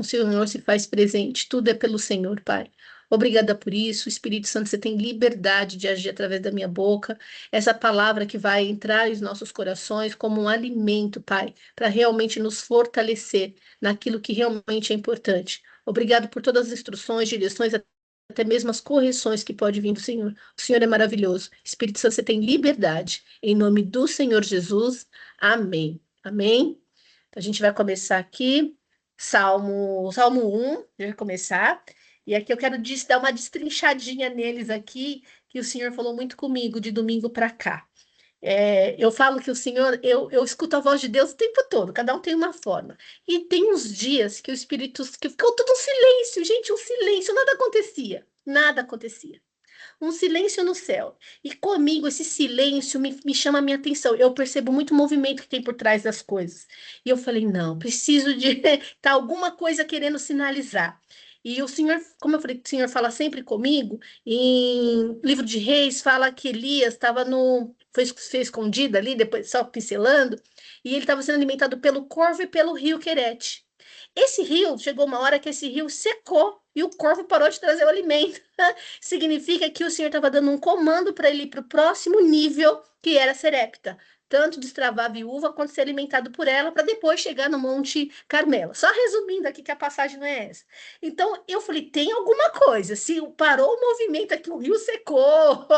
o Senhor se faz presente, tudo é pelo Senhor, Pai. Obrigada por isso, Espírito Santo, você tem liberdade de agir através da minha boca, essa palavra que vai entrar em nossos corações como um alimento, Pai, para realmente nos fortalecer naquilo que realmente é importante. Obrigado por todas as instruções, direções, até mesmo as correções que pode vir do Senhor. O Senhor é maravilhoso. Espírito Santo, você tem liberdade. Em nome do Senhor Jesus, amém. Amém. Então, a gente vai começar aqui, Salmo 1, a gente vai começar. E aqui eu quero dar uma destrinchadinha neles aqui, que o Senhor falou muito comigo de domingo para cá. Eu falo que o Senhor, eu escuto a voz de Deus o tempo todo, cada um tem uma forma. E tem uns dias que o Espírito, que ficou tudo um silêncio, gente, um silêncio, nada acontecia, nada acontecia. Um silêncio no céu. E comigo, esse silêncio me chama a minha atenção. Eu percebo muito movimento que tem por trás das coisas. E eu falei, não, preciso de tá alguma coisa querendo sinalizar. E o Senhor, como eu falei, o Senhor fala sempre comigo, em livro de Reis, fala que Elias estava foi escondido ali, depois só pincelando, e ele estava sendo alimentado pelo corvo e pelo rio Querete. Esse rio, chegou uma hora que esse rio secou e o corvo parou de trazer o alimento. Significa que o Senhor estava dando um comando para ele ir para o próximo nível, que era Serepta. Tanto destravar a viúva quanto ser alimentado por ela, para depois chegar no Monte Carmelo. Só resumindo aqui que a passagem não é essa. Então eu falei: tem alguma coisa. Se parou o movimento aqui, o rio secou,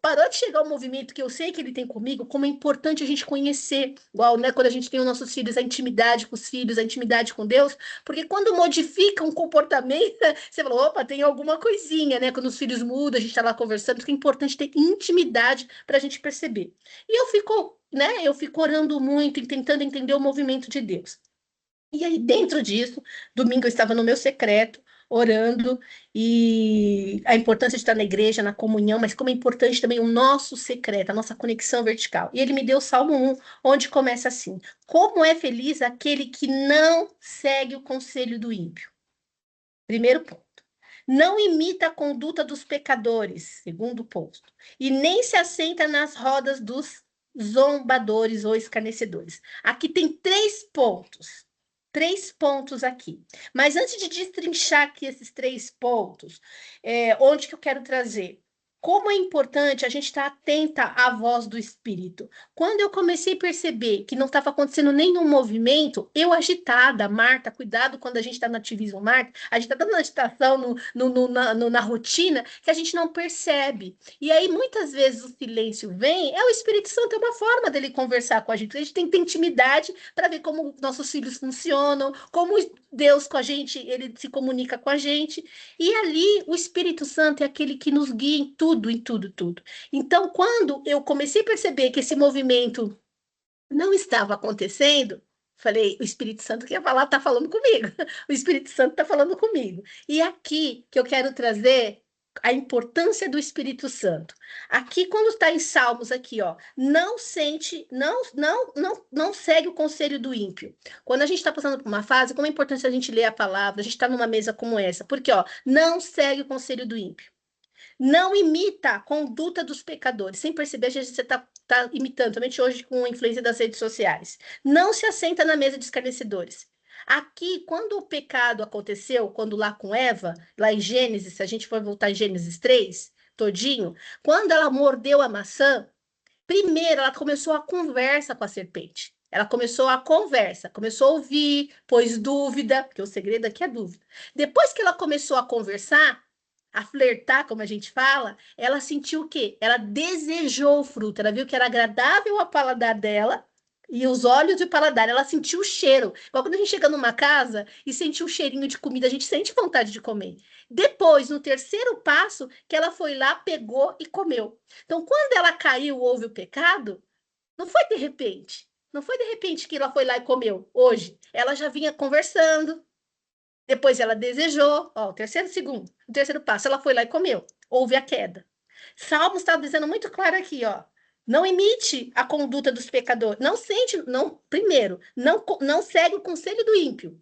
parou de chegar o movimento que eu sei que ele tem comigo, como é importante a gente conhecer, igual, né, quando a gente tem os nossos filhos, a intimidade com os filhos, a intimidade com Deus, porque quando modifica um comportamento, você falou, opa, tem alguma coisinha, né? Quando os filhos mudam, a gente está lá conversando, porque é importante ter intimidade para a gente perceber. E eu fico orando muito e tentando entender o movimento de Deus. E aí, dentro disso, domingo eu estava no meu secreto, orando, e a importância de estar na igreja, na comunhão, mas como é importante também o nosso secreto, a nossa conexão vertical. E ele me deu o Salmo 1, onde começa assim: como é feliz aquele que não segue o conselho do ímpio. Primeiro ponto. Não imita a conduta dos pecadores, segundo ponto, e nem se assenta nas rodas dos zombadores ou escarnecedores. Aqui tem três pontos. Três pontos aqui. Mas antes de destrinchar aqui esses três pontos, onde que eu quero trazer? Como é importante a gente estar atenta à voz do Espírito. Quando eu comecei a perceber que não estava acontecendo nenhum movimento, eu agitada, Marta, cuidado quando a gente está no ativismo, Marta, a gente está dando uma agitação na rotina que a gente não percebe. E aí, muitas vezes, o silêncio vem, o Espírito Santo é uma forma dele conversar com a gente. A gente tem que ter intimidade para ver como nossos filhos funcionam, como Deus com a gente, ele se comunica com a gente. E ali, o Espírito Santo é aquele que nos guia em tudo, em tudo, tudo. Então, quando eu comecei a perceber que esse movimento não estava acontecendo, falei, o Espírito Santo que ia falar, está falando comigo. O Espírito Santo está falando comigo. E aqui que eu quero trazer a importância do Espírito Santo. Aqui, quando está em Salmos, aqui, ó, não sente, não segue o conselho do ímpio. Quando a gente está passando por uma fase, como é importante a gente ler a palavra, a gente está numa mesa como essa, porque, ó, não segue o conselho do ímpio. Não imita a conduta dos pecadores. Sem perceber, às vezes você está imitando, somente hoje com a influência das redes sociais. Não se assenta na mesa de escarnecedores. Aqui, quando o pecado aconteceu, quando lá com Eva, lá em Gênesis, se a gente for voltar em Gênesis 3, todinho, quando ela mordeu a maçã, primeiro ela começou a conversa com a serpente. Ela começou a conversa, começou a ouvir, pôs dúvida, porque o segredo aqui é dúvida. Depois que ela começou a conversar, a flertar, como a gente fala, ela sentiu o quê? Ela desejou o fruto, ela viu que era agradável ao paladar dela e os olhos e o paladar, ela sentiu o cheiro. Igual quando a gente chega numa casa e sente um cheirinho de comida, a gente sente vontade de comer. Depois, no terceiro passo, que ela foi lá, pegou e comeu. Então, quando ela caiu, houve o pecado, não foi de repente. Não foi de repente que ela foi lá e comeu. Hoje, ela já vinha conversando, depois ela desejou, ó, o terceiro passo, ela foi lá e comeu. Houve a queda. Salmos está dizendo muito claro aqui, ó. Não imite a conduta dos pecadores. Não sente, não, primeiro, não segue o conselho do ímpio.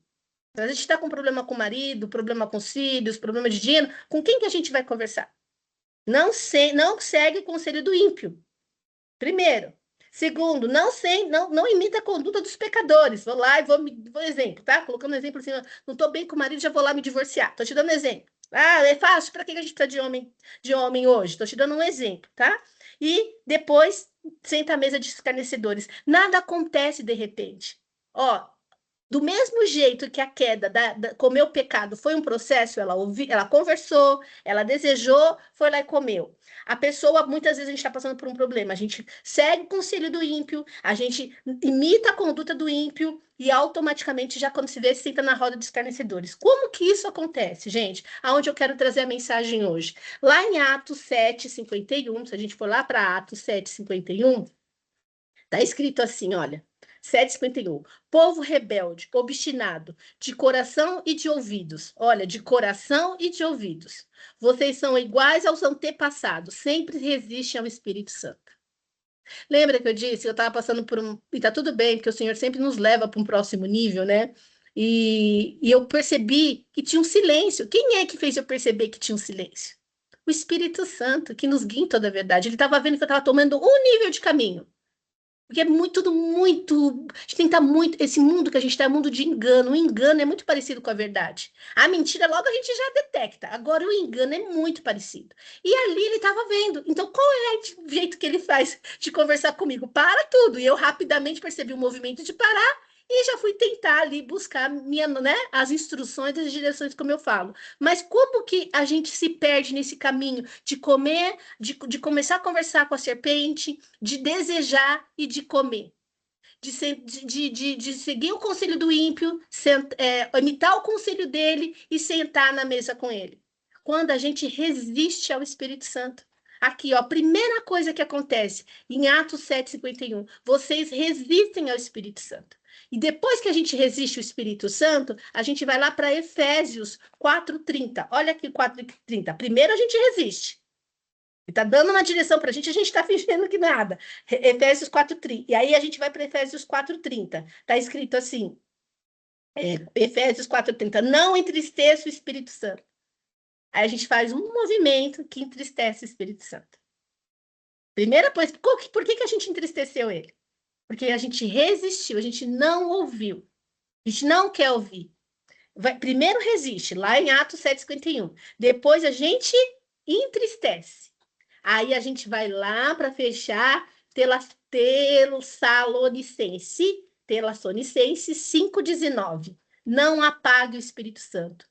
A gente está com problema com o marido, problema com os filhos, problema de dinheiro. Com quem que a gente vai conversar? Não segue o conselho do ímpio. Primeiro. Segundo, não imita a conduta dos pecadores. Vou lá e vou exemplo, tá? Colocando um exemplo assim, não estou bem com o marido, já vou lá me divorciar. Estou te dando um exemplo. Ah, é fácil, para que a gente precisa de homem hoje? Estou te dando um exemplo, tá? E depois senta à mesa de escarnecedores. Nada acontece de repente. Ó, do mesmo jeito que a queda comeu o pecado foi um processo, ela conversou, ela desejou, foi lá e comeu. A pessoa, muitas vezes a gente está passando por um problema, a gente segue o conselho do ímpio, a gente imita a conduta do ímpio e automaticamente já quando se vê, se senta na roda dos escarnecedores. Como que isso acontece, gente? Aonde eu quero trazer a mensagem hoje? Lá em Atos 7:51, se a gente for lá para Atos 7:51, está escrito assim, olha, 7:51. Povo rebelde, obstinado, de coração e de ouvidos. Olha, de coração e de ouvidos. Vocês são iguais aos antepassados, sempre resistem ao Espírito Santo. Lembra que eu disse que eu estava passando por um. E tá tudo bem, porque o Senhor sempre nos leva para um próximo nível, né? E eu percebi que tinha um silêncio. Quem é que fez eu perceber que tinha um silêncio? O Espírito Santo, que nos guia em toda a verdade. Ele estava vendo que eu estava tomando um nível de caminho. Porque é muito, tudo muito. A gente tem que estar muito. Esse mundo que a gente está é um mundo de engano. O engano é muito parecido com a verdade. A mentira, logo a gente já detecta. Agora, o engano é muito parecido. E ali ele estava vendo. Então, qual é o jeito que ele faz de conversar comigo? Para tudo. E eu rapidamente percebi o movimento de parar e já fui tentar ali buscar as instruções, as direções, como eu falo. Mas como que a gente se perde nesse caminho de comer, de começar a conversar com a serpente? De desejar e de comer, de seguir o conselho do ímpio, imitar o conselho dele e sentar na mesa com ele. Quando a gente resiste ao Espírito Santo. Aqui, ó, a primeira coisa que acontece em Atos 7:51, vocês resistem ao Espírito Santo. E depois que a gente resiste ao Espírito Santo, a gente vai lá para Efésios 4:30. Olha aqui 4:30. Primeiro a gente resiste. Ele está dando uma direção para a gente está fingindo que nada. Efésios 4:30. E aí a gente vai para Efésios 4:30. Está escrito assim, Efésios 4:30. Não entristeça o Espírito Santo. Aí a gente faz um movimento que entristece o Espírito Santo. Primeira coisa, por que a gente entristeceu ele? Porque a gente resistiu, a gente não ouviu. A gente não quer ouvir. Primeiro resiste, lá em Atos 7:51. Depois a gente entristece. Aí a gente vai lá para fechar Tessalonicense 5:19. Não apague o Espírito Santo.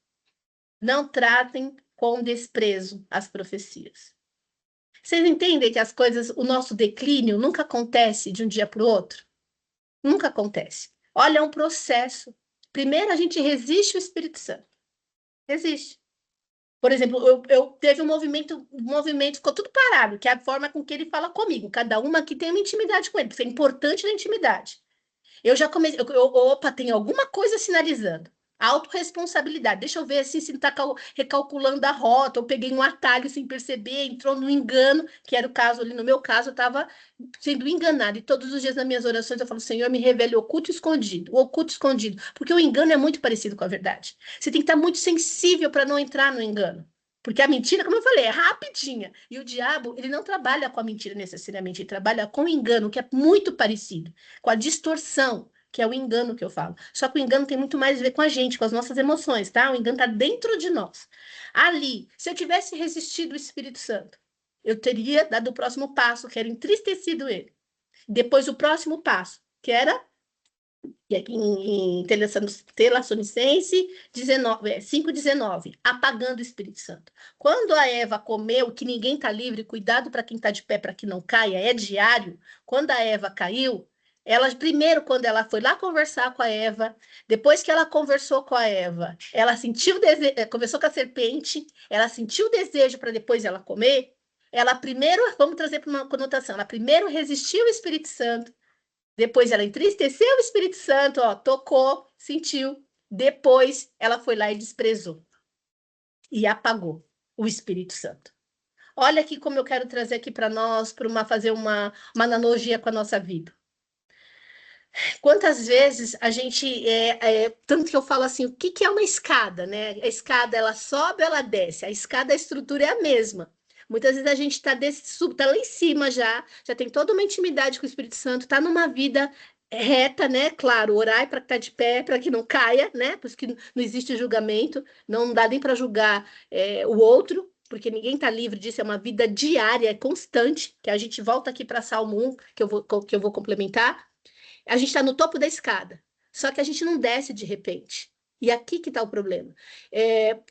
Não tratem com desprezo as profecias. Vocês entendem que as coisas, o nosso declínio nunca acontece de um dia para o outro? Nunca acontece. Olha, é um processo. Primeiro a gente resiste o Espírito Santo. Resiste. Por exemplo, eu teve um movimento, ficou tudo parado, que é a forma com que ele fala comigo. Cada uma aqui tem uma intimidade com ele, porque é importante na intimidade. Eu já comecei, opa, tem alguma coisa sinalizando. Autorresponsabilidade. Deixa eu ver assim, se está recalculando a rota, ou peguei um atalho sem perceber, entrou no engano, que era o caso ali, no meu caso, eu estava sendo enganada. E todos os dias nas minhas orações eu falo, Senhor, me revele o oculto e escondido, o oculto e escondido, porque o engano é muito parecido com a verdade. Você tem que estar muito sensível para não entrar no engano. Porque a mentira, como eu falei, é rapidinha. E o diabo, ele não trabalha com a mentira necessariamente, ele trabalha com o engano, que é muito parecido, com a distorção, que é o engano que eu falo. Só que o engano tem muito mais a ver com a gente, com as nossas emoções, tá? O engano está dentro de nós. Ali, se eu tivesse resistido o Espírito Santo, eu teria dado o próximo passo, que era entristecido ele. Depois, o próximo passo, que era e aqui em Tessalonicense 5:19, apagando o Espírito Santo. Quando a Eva comeu, que ninguém está livre, cuidado para quem está de pé, para que não caia, é diário. Quando a Eva caiu, ela primeiro, quando ela foi lá conversar com a Eva, depois que ela conversou com a Eva, ela sentiu desejo, conversou com a serpente, ela sentiu o desejo para depois ela comer. Ela primeiro, vamos trazer para uma conotação, ela primeiro resistiu ao Espírito Santo. Depois ela entristeceu o Espírito Santo, ó, tocou, sentiu. Depois ela foi lá e desprezou e apagou o Espírito Santo. Olha aqui como eu quero trazer aqui para nós, para fazer uma analogia com a nossa vida. Quantas vezes a gente, tanto que eu falo assim, o que é uma escada, né? A escada, ela sobe ou ela desce? A escada, a estrutura é a mesma. Muitas vezes a gente está tá lá em cima já tem toda uma intimidade com o Espírito Santo, está numa vida reta, né? Claro, orar para estar de pé, para que não caia, né? Por isso que não existe julgamento, não dá nem para julgar o outro, porque ninguém está livre disso, é uma vida diária, é constante, que a gente volta aqui para Salmo 1, que eu vou complementar. A gente está no topo da escada, só que a gente não desce de repente. E aqui que está o problema.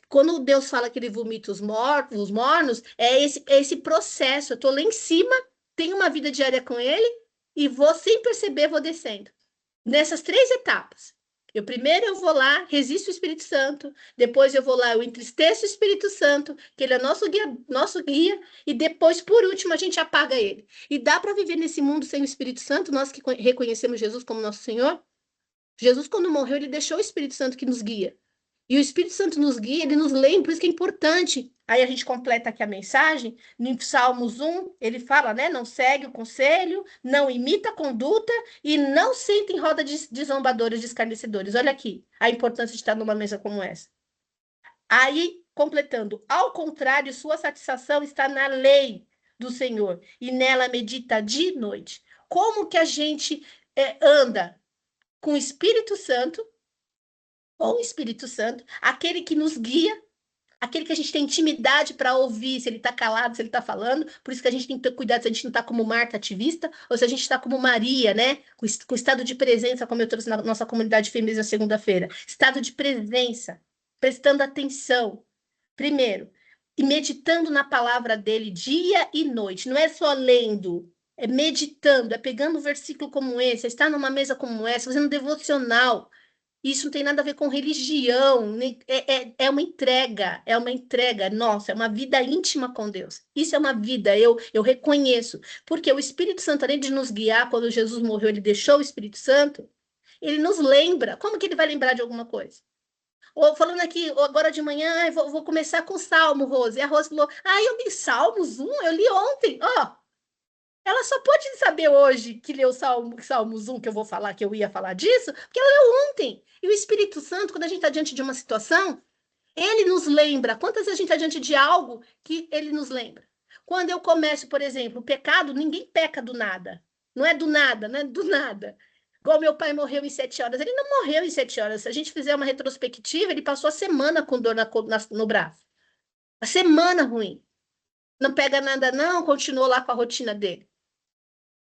Quando Deus fala que ele vomita os mornos, é esse processo. Eu estou lá em cima, tenho uma vida diária com ele, e vou, sem perceber, vou descendo. Nessas 3 etapas. Primeiro eu vou lá, resisto o Espírito Santo, depois eu vou lá, eu entristeço o Espírito Santo, que ele é nosso guia, e depois, por último, a gente apaga ele. E dá para viver nesse mundo sem o Espírito Santo, nós que reconhecemos Jesus como nosso Senhor? Jesus, quando morreu, ele deixou o Espírito Santo que nos guia. E o Espírito Santo nos guia, ele nos lembra, por isso que é importante. Aí a gente completa aqui a mensagem, no Salmos 1, ele fala, né? Não segue o conselho, não imita a conduta e não senta em roda de zombadores, de escarnecedores. Olha aqui a importância de estar numa mesa como essa. Aí, completando, ao contrário, sua satisfação está na lei do Senhor e nela medita de noite. Como que a gente anda com o Espírito Santo, ou o Espírito Santo, aquele que nos guia, aquele que a gente tem intimidade para ouvir se ele está calado, se ele está falando. Por isso que a gente tem que ter cuidado se a gente não está como Marta ativista, ou se a gente está como Maria, né? Com estado de presença, como eu trouxe na nossa comunidade feminina na segunda-feira. Estado de presença, prestando atenção. Primeiro, e meditando na palavra dele dia e noite. Não é só lendo, é meditando, é pegando um versículo como esse, é estar numa mesa como essa, fazendo um devocional. Isso não tem nada a ver com religião, é uma entrega, nossa, é uma vida íntima com Deus. Isso é uma vida, eu reconheço. Porque o Espírito Santo, além de nos guiar, quando Jesus morreu, ele deixou o Espírito Santo, ele nos lembra. Como que ele vai lembrar de alguma coisa? Ou falando aqui, agora de manhã, vou começar com Salmo, Rose. E a Rose falou, eu li Salmos 1, eu li ontem. Ela só pode saber hoje que leu Salmos 1, que eu vou falar, que eu ia falar disso, porque ela leu ontem. E o Espírito Santo, quando a gente está diante de uma situação, ele nos lembra. Quantas vezes a gente está diante de algo que ele nos lembra? Quando eu começo, por exemplo, o pecado, ninguém peca do nada. Não é do nada, não é do nada. Igual meu pai morreu em 7 horas. Ele não morreu em 7 horas. Se a gente fizer uma retrospectiva, ele passou a semana com dor no braço. A semana ruim. Não pega nada, não, continuou lá com a rotina dele.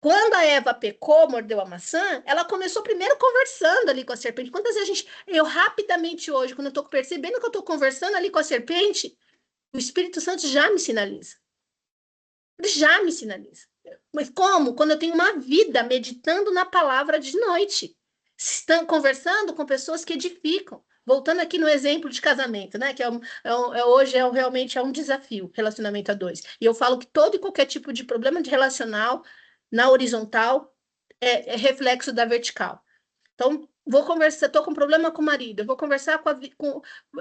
Quando a Eva pecou, mordeu a maçã, ela começou primeiro conversando ali com a serpente. Quantas vezes eu rapidamente hoje, quando eu estou percebendo que eu estou conversando ali com a serpente, o Espírito Santo já me sinaliza. Ele já me sinaliza. Mas como? Quando eu tenho uma vida meditando na palavra de noite, estão conversando com pessoas que edificam. Voltando aqui no exemplo de casamento, né? Que hoje realmente é um desafio, relacionamento a dois. E eu falo que todo e qualquer tipo de problema de relacional na horizontal é reflexo da vertical. Então, vou conversar, estou com problema com o marido, eu vou conversar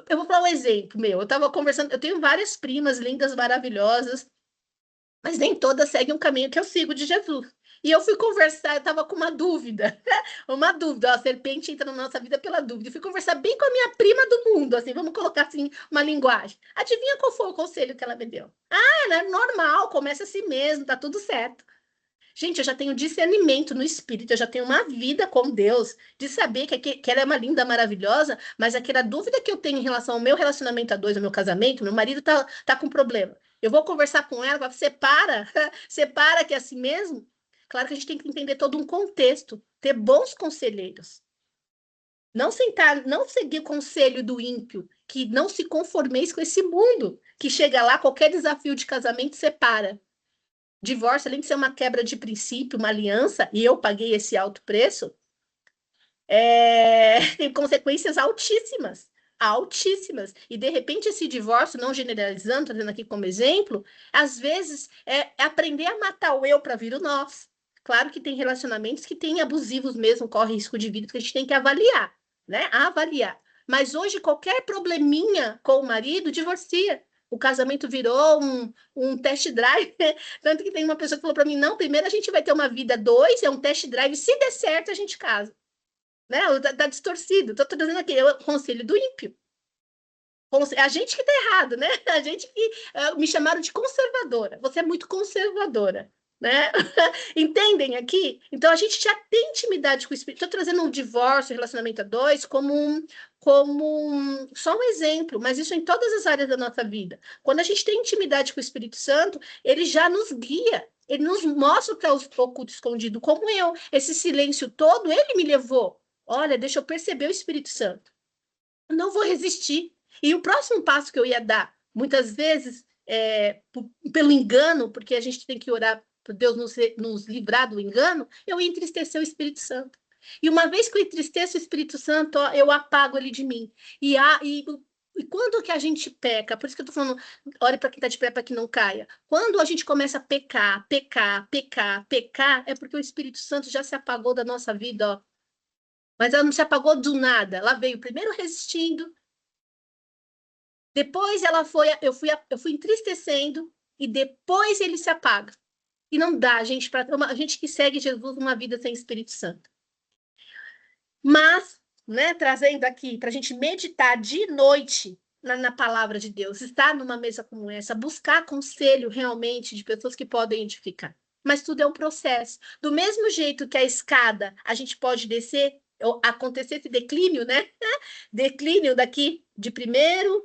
eu vou falar um exemplo meu. Eu estava conversando, eu tenho várias primas lindas, maravilhosas, mas nem todas seguem um caminho que eu sigo de Jesus. E eu fui conversar, eu estava com uma dúvida, a serpente entra na nossa vida pela dúvida. Eu fui conversar bem com a minha prima do mundo, assim, vamos colocar assim uma linguagem. Adivinha qual foi o conselho que ela me deu? Ela é normal, começa assim mesmo, tá tudo certo. Gente, eu já tenho discernimento no espírito, eu já tenho uma vida com Deus, de saber que ela é uma linda, maravilhosa, mas aquela dúvida que eu tenho em relação ao meu relacionamento a dois, ao meu casamento, meu marido tá com problema. Eu vou conversar com ela, separa, separa que é assim mesmo. Claro que a gente tem que entender todo um contexto, ter bons conselheiros. Não sentar, não seguir o conselho do ímpio, que não se conformeis com esse mundo, que chega lá, qualquer desafio de casamento separa. Divórcio, além de ser uma quebra de princípio, uma aliança, e eu paguei esse alto preço, tem consequências altíssimas. Altíssimas. E, de repente, esse divórcio, não generalizando, trazendo aqui como exemplo, às vezes é aprender a matar o eu para vir o nós. Claro que tem relacionamentos que têm abusivos mesmo, corre risco de vida, que a gente tem que avaliar, né? Avaliar. Mas hoje, qualquer probleminha com o marido, divorcia. O casamento virou um test drive, né? Tanto que tem uma pessoa que falou para mim, não, primeiro a gente vai ter uma vida dois, é um test drive, se der certo a gente casa. Né? Tá distorcido, tô trazendo aqui, é o conselho do ímpio. A gente que está errado, né? A gente que me chamaram de conservadora. Você é muito conservadora, né? Entendem aqui? Então a gente já tem intimidade com o Espírito. Estou trazendo um divórcio, relacionamento a dois, só um exemplo, mas isso em todas as áreas da nossa vida. Quando a gente tem intimidade com o Espírito Santo, ele já nos guia. Ele nos mostra o que é o oculto escondido, como eu. Esse silêncio todo, ele me levou. Olha, deixa eu perceber o Espírito Santo. Eu não vou resistir. E o próximo passo que eu ia dar, muitas vezes, pelo engano, porque a gente tem que orar para Deus nos livrar do engano, eu ia entristecer o Espírito Santo. E uma vez que eu entristeço o Espírito Santo, ó, eu apago ele de mim. E quando que a gente peca? Por isso que eu estou falando, ore para quem está de pé para que não caia. Quando a gente começa a pecar, pecar, pecar, pecar, é porque o Espírito Santo já se apagou da nossa vida, ó. Mas ela não se apagou do nada. Ela veio primeiro resistindo, depois eu fui entristecendo e depois ele se apaga. E não dá, gente, para a gente que segue Jesus uma vida sem Espírito Santo. Mas, né, trazendo aqui para a gente meditar de noite na palavra de Deus, estar numa mesa como essa, buscar conselho realmente de pessoas que podem edificar. Mas tudo é um processo. Do mesmo jeito que a escada a gente pode descer, acontecer esse declínio, né? Declínio daqui de primeiro,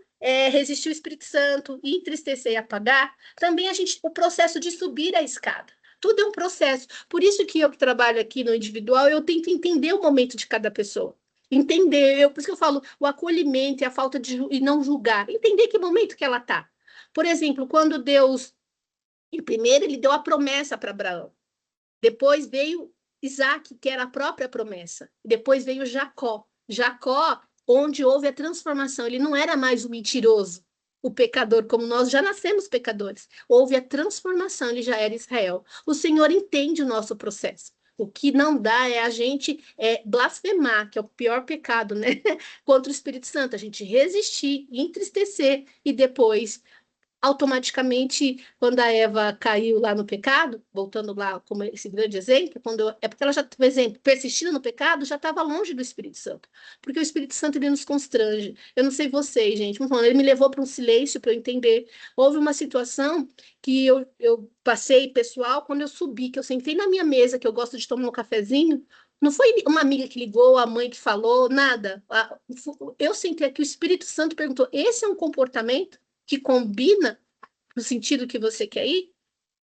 resistir o Espírito Santo, entristecer e apagar. Também o processo de subir a escada. Tudo é um processo. Por isso que eu que trabalho aqui no individual, eu tento entender o momento de cada pessoa. Entender, por isso que eu falo, o acolhimento e a falta de e não julgar. Entender que momento que ela está. Por exemplo, quando Deus, primeiro ele deu a promessa para Abraão. Depois veio Isaac, que era a própria promessa. Depois veio Jacó. Jacó, onde houve a transformação, ele não era mais o mentiroso, o pecador, como nós já nascemos pecadores. Houve a transformação, ele já era Israel. O Senhor entende o nosso processo. O que não dá é a gente blasfemar, que é o pior pecado, né? Contra o Espírito Santo, a gente resistir, entristecer e depois automaticamente, quando a Eva caiu lá no pecado, voltando lá como esse grande exemplo, é porque ela já, por exemplo, persistindo no pecado, já estava longe do Espírito Santo, porque o Espírito Santo ele nos constrange. Eu não sei vocês, gente, ele me levou para um silêncio para eu entender. Houve uma situação que eu passei pessoal quando eu subi, que eu sentei na minha mesa, que eu gosto de tomar um cafezinho. Não foi uma amiga que ligou, a mãe que falou, nada. Eu sentei aqui, o Espírito Santo perguntou: esse é um comportamento que combina no sentido que você quer ir?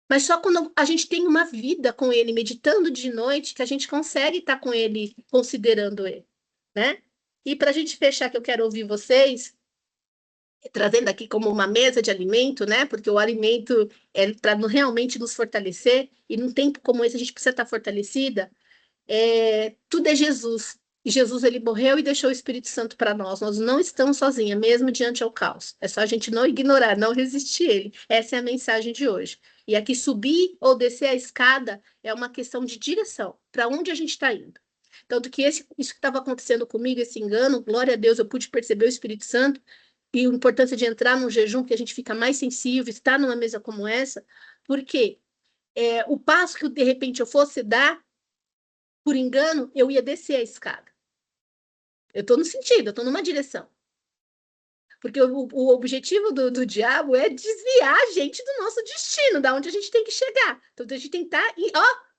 Mas só quando a gente tem uma vida com ele, meditando de noite, que a gente consegue estar com ele, considerando ele, né? E para a gente fechar, que eu quero ouvir vocês, trazendo aqui como uma mesa de alimento, né? Porque o alimento é para realmente nos fortalecer, e num tempo como esse a gente precisa estar fortalecida. Tudo é Jesus. E Jesus, ele morreu e deixou o Espírito Santo para nós. Nós não estamos sozinhos, mesmo diante ao caos. É só a gente não ignorar, não resistir a ele. Essa é a mensagem de hoje. E aqui subir ou descer a escada é uma questão de direção, para onde a gente está indo. Tanto que isso que estava acontecendo comigo, esse engano, glória a Deus, eu pude perceber o Espírito Santo e a importância de entrar num jejum, que a gente fica mais sensível, estar numa mesa como essa, porque o passo que de repente eu fosse dar, por engano, eu ia descer a escada. Eu estou no sentido, eu estou numa direção. Porque o objetivo do diabo é desviar a gente do nosso destino, da onde a gente tem que chegar. Então, a gente tem que estar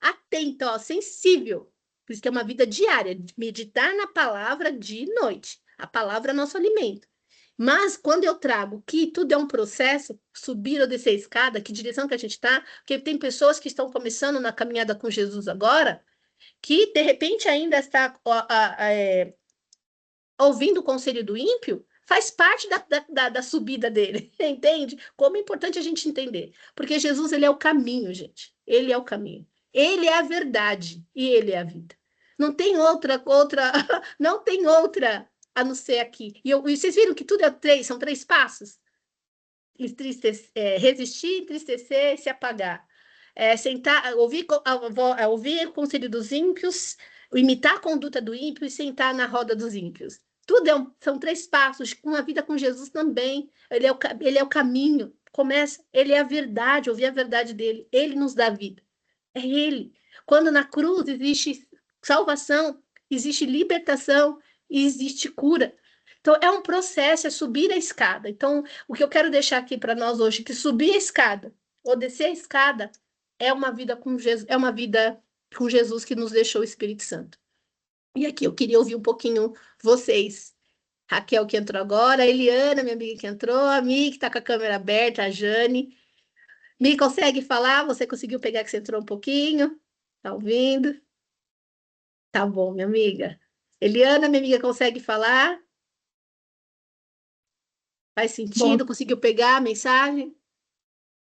atento, sensível. Por isso que é uma vida diária, meditar na palavra de noite. A palavra é nosso alimento. Mas quando eu trago que tudo é um processo, subir ou descer a escada, que direção que a gente está, porque tem pessoas que estão começando na caminhada com Jesus agora, que de repente ainda está ouvindo o conselho do ímpio, faz parte da subida dele, entende? Como é importante a gente entender. Porque Jesus, ele é o caminho, gente. Ele é o caminho. Ele é a verdade e ele é a vida. Não tem outra, não tem outra a não ser aqui. E vocês viram que tudo são três passos? Resistir, entristecer, se apagar. Sentar, ouvir o conselho dos ímpios, imitar a conduta do ímpio e sentar na roda dos ímpios. Tudo são três passos. Uma vida com Jesus também. Ele é o caminho. Começa, ele é a verdade, ouvir a verdade dele. Ele nos dá vida. É ele. Quando na cruz existe salvação, existe libertação e existe cura. Então, é um processo, é subir a escada. Então, o que eu quero deixar aqui para nós hoje, que subir a escada ou descer a escada é uma vida com Jesus, é uma vida com Jesus que nos deixou o Espírito Santo. E aqui eu queria ouvir um pouquinho vocês. Raquel que entrou agora, a Eliana, minha amiga que entrou, a Mi que está com a câmera aberta, a Jane. Mi, consegue falar? Você conseguiu pegar que você entrou um pouquinho? Tá ouvindo? Tá bom, minha amiga. Eliana, minha amiga, consegue falar? Faz Bom, sentido? Conseguiu pegar a mensagem?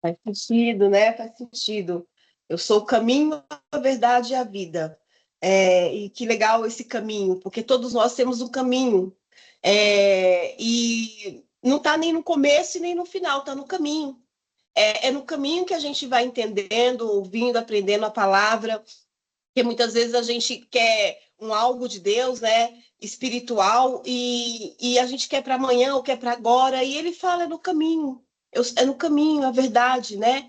faz sentido, né? Faz sentido. Eu sou o caminho, a verdade e a vida. E que legal esse caminho, porque todos nós temos um caminho. E não está nem no começo e nem no final, está no caminho. É no caminho que a gente vai entendendo, ouvindo, aprendendo a palavra, porque muitas vezes a gente quer um algo de Deus, né, espiritual, e a gente quer para amanhã ou quer para agora, e ele fala, é no caminho, é no caminho, a verdade, né,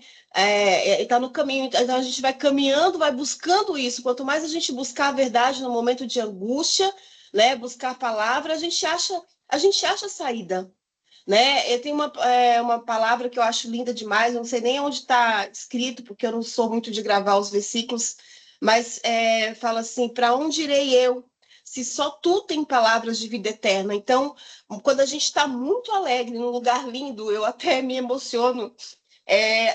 está no caminho, então a gente vai caminhando, vai buscando isso, quanto mais a gente buscar a verdade no momento de angústia, né, buscar a palavra, a gente acha saída, né? Eu tenho uma palavra que eu acho linda demais, eu não sei nem onde está escrito, porque eu não sou muito de gravar os versículos, mas fala assim: para onde irei eu, se só tu tem palavras de vida eterna? Então, quando a gente está muito alegre, num lugar lindo, eu até me emociono,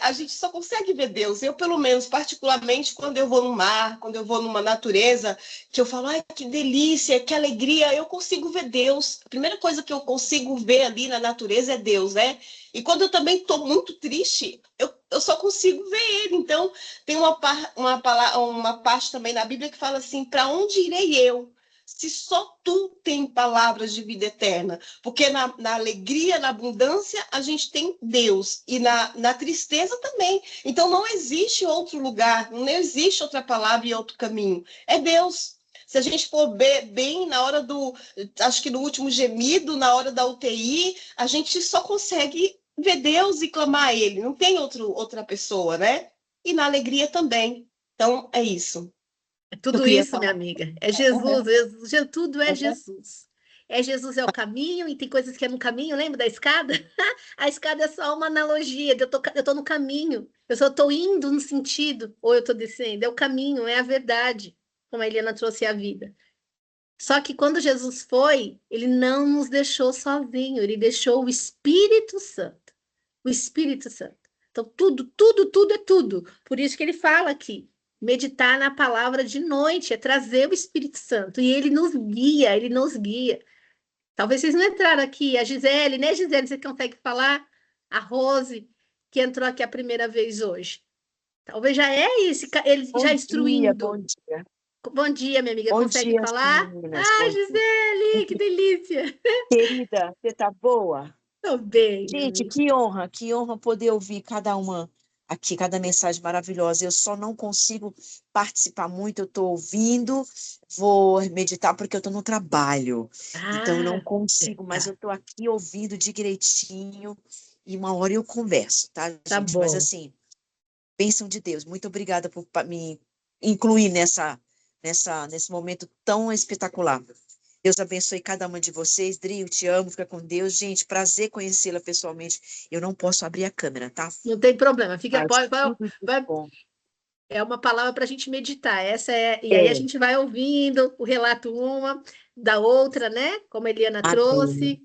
a gente só consegue ver Deus. Eu, pelo menos, particularmente, quando eu vou no mar, quando eu vou numa natureza, que eu falo, ai, que delícia, que alegria, eu consigo ver Deus. A primeira coisa que eu consigo ver ali na natureza é Deus, né? E quando eu também estou muito triste, eu só consigo ver Ele. Então, tem uma parte também na Bíblia que fala assim: para onde irei eu? Se só tu tem palavras de vida eterna. Porque na alegria, na abundância, a gente tem Deus. E na tristeza também. Então não existe outro lugar, não existe outra palavra e outro caminho. É Deus. Se a gente for bem na hora acho que no último gemido, na hora da UTI, a gente só consegue ver Deus e clamar a Ele. Não tem outra pessoa, né? E na alegria também. Então, é isso É que eu tudo queria isso, minha falar. amiga. É Jesus, tudo é Jesus. É Jesus é o caminho, e tem coisas que é no caminho, lembra da escada? A escada é só uma analogia, eu tô no caminho, eu só estou indo no sentido, ou eu estou descendo, é o caminho, é a verdade, como a Eliana trouxe a vida. Só que quando Jesus foi, ele não nos deixou sozinho, ele deixou o Espírito Santo. O Espírito Santo. Então, tudo é tudo. Por isso que ele fala aqui, meditar na palavra de noite, é trazer o Espírito Santo. E ele nos guia, ele nos guia. Talvez vocês não entraram aqui, a Gisele, né, Gisele, você consegue falar? A Rose, que entrou aqui a primeira vez hoje. Talvez já é esse, ele Bom já dia, bom instruindo. dia. Bom dia, minha amiga, Bom consegue dia, falar? meninas. Ah, Bom dia. Gisele, que delícia! Querida, você tá boa? Tô bem, minha Gente, amiga. que honra poder ouvir cada uma aqui, cada mensagem maravilhosa. Eu só não consigo participar muito, eu tô ouvindo, vou meditar porque eu tô no trabalho. Então eu não Ah, consigo, mas tá, eu tô aqui ouvindo direitinho e uma hora eu converso, tá, tá gente? Mas bom. assim, bênção de Deus. Muito obrigada por me incluir nesse momento tão espetacular. Deus abençoe cada uma de vocês. Dri, eu te amo, fica com Deus. Gente, prazer conhecê-la pessoalmente. Eu não posso abrir a câmera, tá? Não tem problema. Fica, Mas tudo de vai, bom. é uma palavra para a gente meditar. Essa é, e aí a É, gente vai ouvindo o relato uma da outra, né? Como a Eliana amém. trouxe.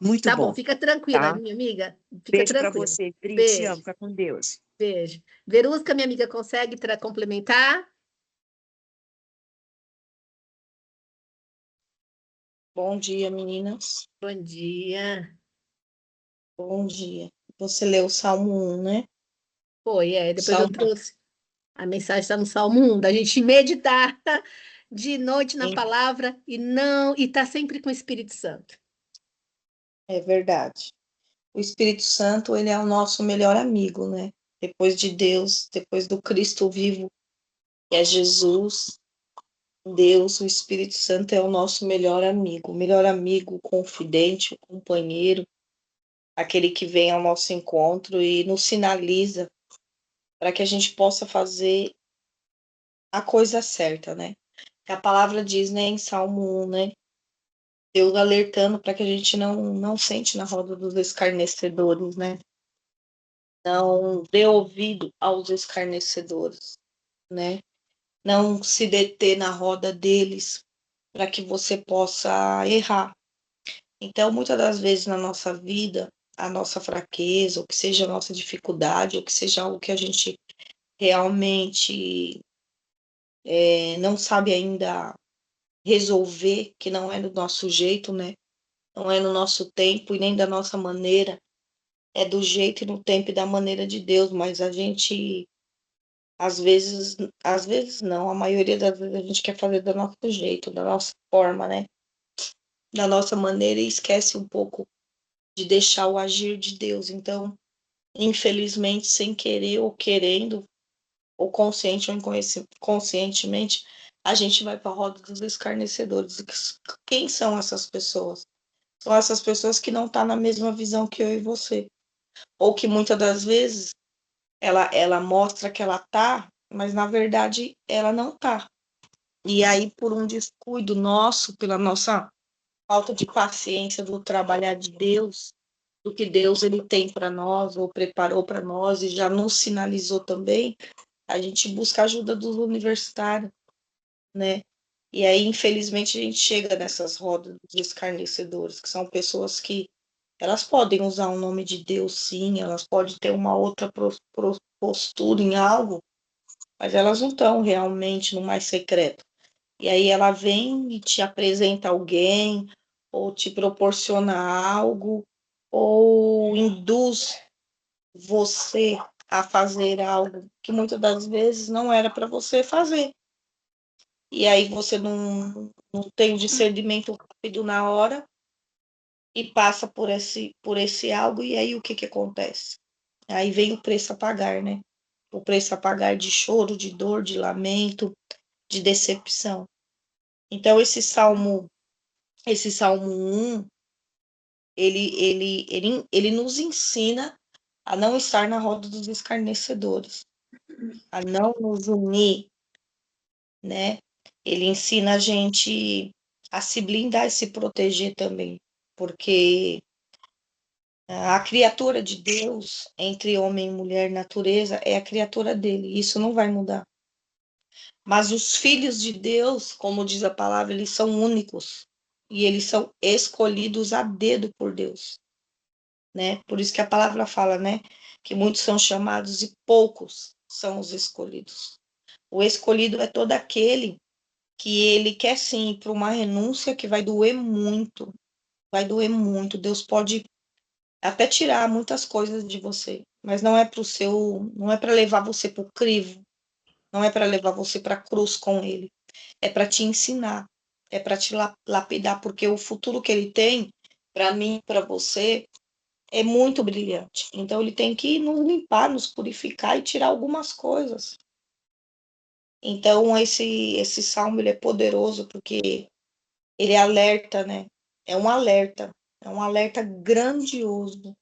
Muito Tá bom, bom, fica tranquila, tá? minha amiga. Fica Beijo para tranquila. você, Dri, te amo, Beijo, fica com Deus. beijo. Verusca, minha amiga, consegue complementar? Bom dia, meninas. Bom dia. Bom dia. Você leu o Salmo 1, né? Foi, O depois eu Salmo trouxe. A mensagem está no Salmo 1, da gente meditar de noite na um palavra e não, e tá sempre com o Espírito Santo. é verdade. O Espírito Santo, ele é o nosso melhor amigo, né? Depois de Deus, depois do Cristo vivo, que é Jesus, Deus, o Espírito Santo é o nosso melhor amigo, confidente, companheiro, aquele que vem ao nosso encontro e nos sinaliza para que a gente possa fazer a coisa certa, né? Que a palavra diz, né, em Salmo 1, né? Deus alertando para que a gente não sente na roda dos escarnecedores, né? Não dê ouvido aos escarnecedores, né? Não se deter na roda deles para que você possa errar. Então, muitas das vezes na nossa vida, a nossa fraqueza, ou que seja a nossa dificuldade, ou que seja algo que a gente realmente não sabe ainda resolver, que não é do nosso jeito, né? Não é no nosso tempo e nem da nossa maneira, é do jeito e no tempo e da maneira de Deus, mas a gente, às vezes não, a maioria das vezes a gente quer fazer do nosso jeito, da nossa forma, né? Da nossa maneira e esquece um pouco de deixar o agir de Deus. Então, infelizmente, sem querer ou querendo, ou consciente ou inconscientemente, a gente vai para a roda dos escarnecedores. E quem são essas pessoas? São essas pessoas que não estão na mesma visão que eu e você. Ou que muitas das vezes ela mostra que ela tá, mas na verdade ela não tá. E aí, por um descuido nosso, pela nossa falta de paciência do trabalhar de Deus, do que Deus ele tem para nós, ou preparou para nós, e já nos sinalizou também, a gente busca a ajuda dos universitários, né? E aí, infelizmente, a gente chega nessas rodas dos escarnecedores, que são pessoas que elas podem usar o nome de Deus, sim, elas podem ter uma outra postura em algo, mas elas não estão realmente no mais secreto. E aí ela vem e te apresenta alguém, ou te proporciona algo, ou induz você a fazer algo que muitas das vezes não era para você fazer. E aí você não tem o discernimento rápido na hora e passa por esse algo, e aí o que acontece? Aí vem o preço a pagar, né? O preço a pagar de choro, de dor, de lamento, de decepção. Então, esse Salmo 1, ele nos ensina a não estar na roda dos escarnecedores, a não nos unir, né? Ele ensina a gente a se blindar e se proteger também, porque a criatura de Deus, entre homem e mulher, natureza, é a criatura dele, isso não vai mudar. Mas os filhos de Deus, como diz a palavra, eles são únicos e eles são escolhidos a dedo por Deus, né? Por isso que a palavra fala, né, que muitos são chamados e poucos são os escolhidos. O escolhido é todo aquele que ele quer sim ir para uma renúncia que vai doer muito, vai doer muito. Deus pode até tirar muitas coisas de você, mas não é para o seu, não é para levar você para o crivo, não é para levar você para a cruz com ele. É para te ensinar, é para te lapidar, porque o futuro que ele tem para mim, para você, é muito brilhante. Então ele tem que nos limpar, nos purificar e tirar algumas coisas. Então esse salmo ele é poderoso porque ele alerta, né? É um alerta grandioso.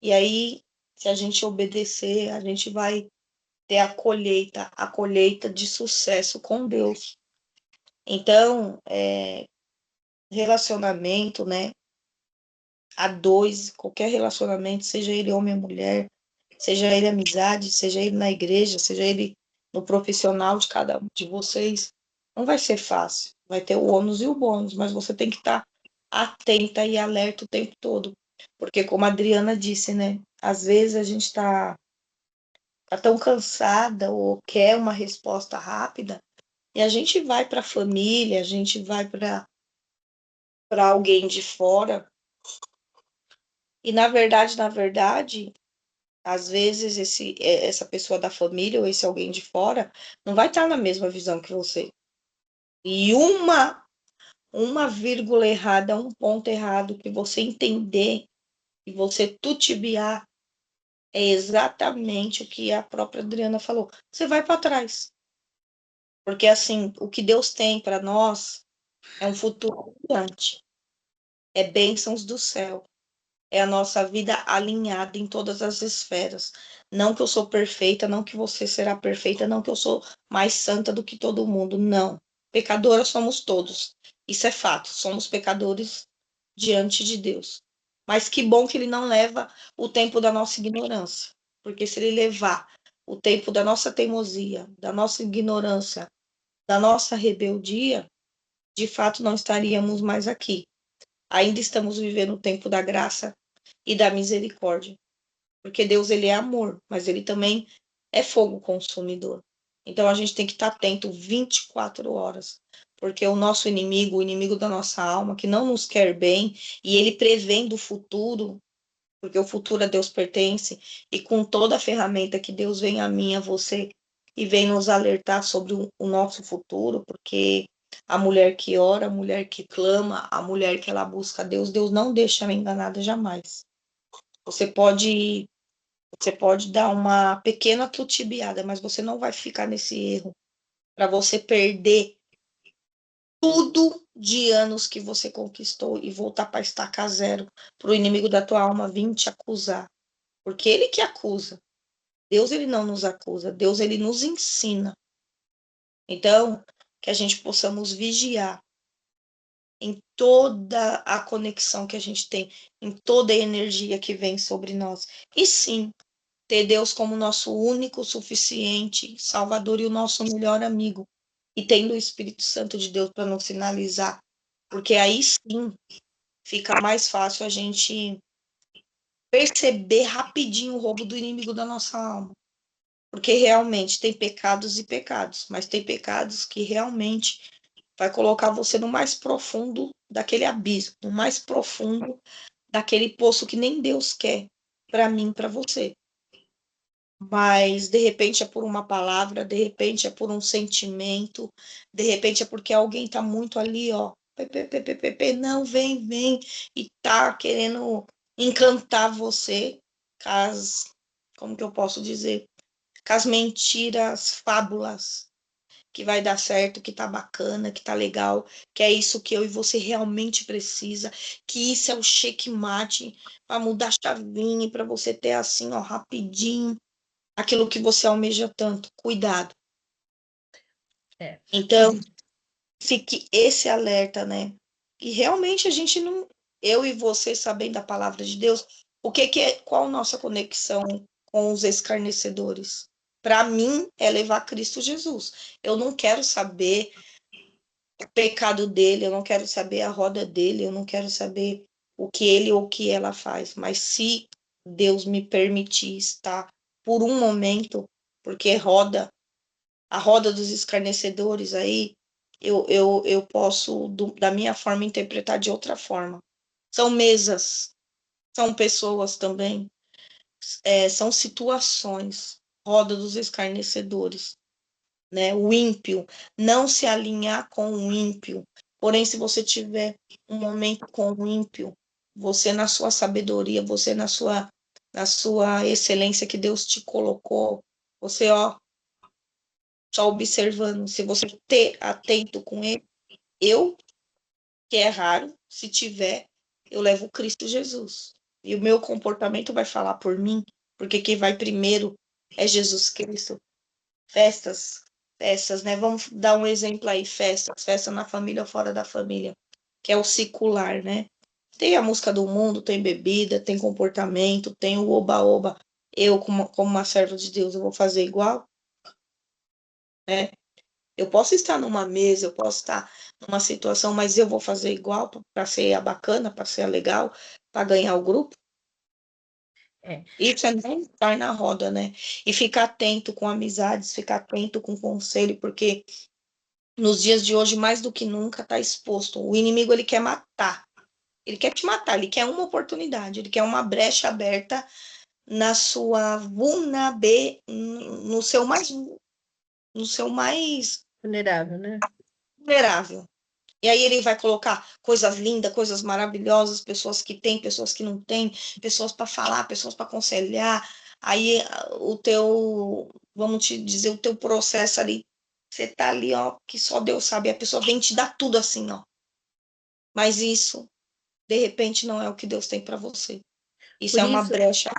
E aí, se a gente obedecer, a gente vai ter a colheita de sucesso com Deus. Então, relacionamento, né? A dois, qualquer relacionamento, seja ele homem ou mulher, seja ele amizade, seja ele na igreja, seja ele no profissional de cada um de vocês, não vai ser fácil. Vai ter o ônus e o bônus, mas você tem que estar atenta e alerta o tempo todo. Porque, como a Adriana disse, né? Às vezes a gente tá tão cansada ou quer uma resposta rápida, e a gente vai para a família, a gente vai para alguém de fora. E na verdade, às vezes essa pessoa da família ou esse alguém de fora não vai estar na mesma visão que você. E uma vírgula errada, um ponto errado que você entender e você tutibiar é exatamente o que a própria Adriana falou. Você vai para trás. Porque assim, o que Deus tem para nós é um futuro brilhante. É bênçãos do céu. É a nossa vida alinhada em todas as esferas. Não que eu sou perfeita, não que você será perfeita, não que eu sou mais santa do que todo mundo, não. Pecadora somos todos. Isso é fato, somos pecadores diante de Deus. Mas que bom que ele não leva o tempo da nossa ignorância, porque se ele levar o tempo da nossa teimosia, da nossa ignorância, da nossa rebeldia, de fato não estaríamos mais aqui. Ainda estamos vivendo o tempo da graça e da misericórdia, porque Deus, ele é amor, mas ele também é fogo consumidor. Então a gente tem que estar atento 24 horas, porque o nosso inimigo, o inimigo da nossa alma, que não nos quer bem, e ele prevém do futuro, porque o futuro a Deus pertence, e com toda a ferramenta que Deus vem a mim, a você, e vem nos alertar sobre o nosso futuro, porque a mulher que ora, a mulher que clama, a mulher que ela busca a Deus, Deus não deixa ela enganada jamais. Você pode dar uma pequena tutibiada, mas você não vai ficar nesse erro para você perder tudo de anos que você conquistou e voltar para estacar zero, para o inimigo da tua alma vir te acusar. Porque ele que acusa. Deus, ele não nos acusa. Deus, ele nos ensina. Então, que a gente possamos vigiar em toda a conexão que a gente tem, em toda a energia que vem sobre nós. E sim, ter Deus como nosso único, suficiente Salvador e o nosso melhor amigo. E tendo o Espírito Santo de Deus para nos sinalizar. Porque aí sim fica mais fácil a gente perceber rapidinho o roubo do inimigo da nossa alma. Porque realmente tem pecados e pecados, mas tem pecados que realmente vai colocar você no mais profundo daquele abismo, no mais profundo daquele poço que nem Deus quer para mim, para você. Mas de repente é por uma palavra, de repente é por um sentimento, de repente é porque alguém está muito ali, ó, não, vem, e tá querendo encantar você, como que eu posso dizer? Com as mentiras, fábulas, que vai dar certo, que tá bacana, que tá legal, que é isso que eu e você realmente precisa, que isso é o checkmate para mudar a chavinha, para você ter assim, ó, rapidinho, aquilo que você almeja tanto. Cuidado. É. Então, fique esse alerta, né? E realmente a gente não, eu e você sabendo da palavra de Deus, qual a nossa conexão com os escarnecedores? Para mim é levar Cristo Jesus. Eu não quero saber o pecado dele, eu não quero saber a roda dele, eu não quero saber o que ele ou o que ela faz, mas se Deus me permitir estar por um momento, porque a roda dos escarnecedores aí, eu posso, da minha forma, interpretar de outra forma. São mesas, são pessoas também, são situações, roda dos escarnecedores, né? O ímpio, não se alinhar com o ímpio. Porém, se você tiver um momento com o ímpio, você na sua sabedoria, você na sua excelência que Deus te colocou, você, ó, só observando, se você ter atento com ele, eu, que é raro, se tiver, eu levo Cristo Jesus. E o meu comportamento vai falar por mim, porque quem vai primeiro é Jesus Cristo. Festas, né? Vamos dar um exemplo aí, festa na família ou fora da família, que é o secular, né? Tem a música do mundo, tem bebida, tem comportamento, tem o oba-oba. Eu, como uma serva de Deus, eu vou fazer igual, né? Eu posso estar numa mesa, eu posso estar numa situação, mas eu vou fazer igual para ser a bacana, para ser a legal, para ganhar o grupo. É. Isso é nem estar na roda, né? E ficar atento com amizades, ficar atento com conselho, porque nos dias de hoje, mais do que nunca, está exposto. O inimigo, ele quer matar. Ele quer te matar, ele quer uma oportunidade, ele quer uma brecha aberta na sua no seu mais Vulnerável, né? vulnerável. E aí ele vai colocar coisas lindas, coisas maravilhosas, pessoas que têm, pessoas que não têm, pessoas para falar, pessoas para aconselhar. Aí vamos te dizer, o teu processo ali, você tá ali, ó, que só Deus sabe, a pessoa vem te dar tudo assim, ó. Mas isso, de repente, não é o que Deus tem para você. Isso Por é uma isso, brecha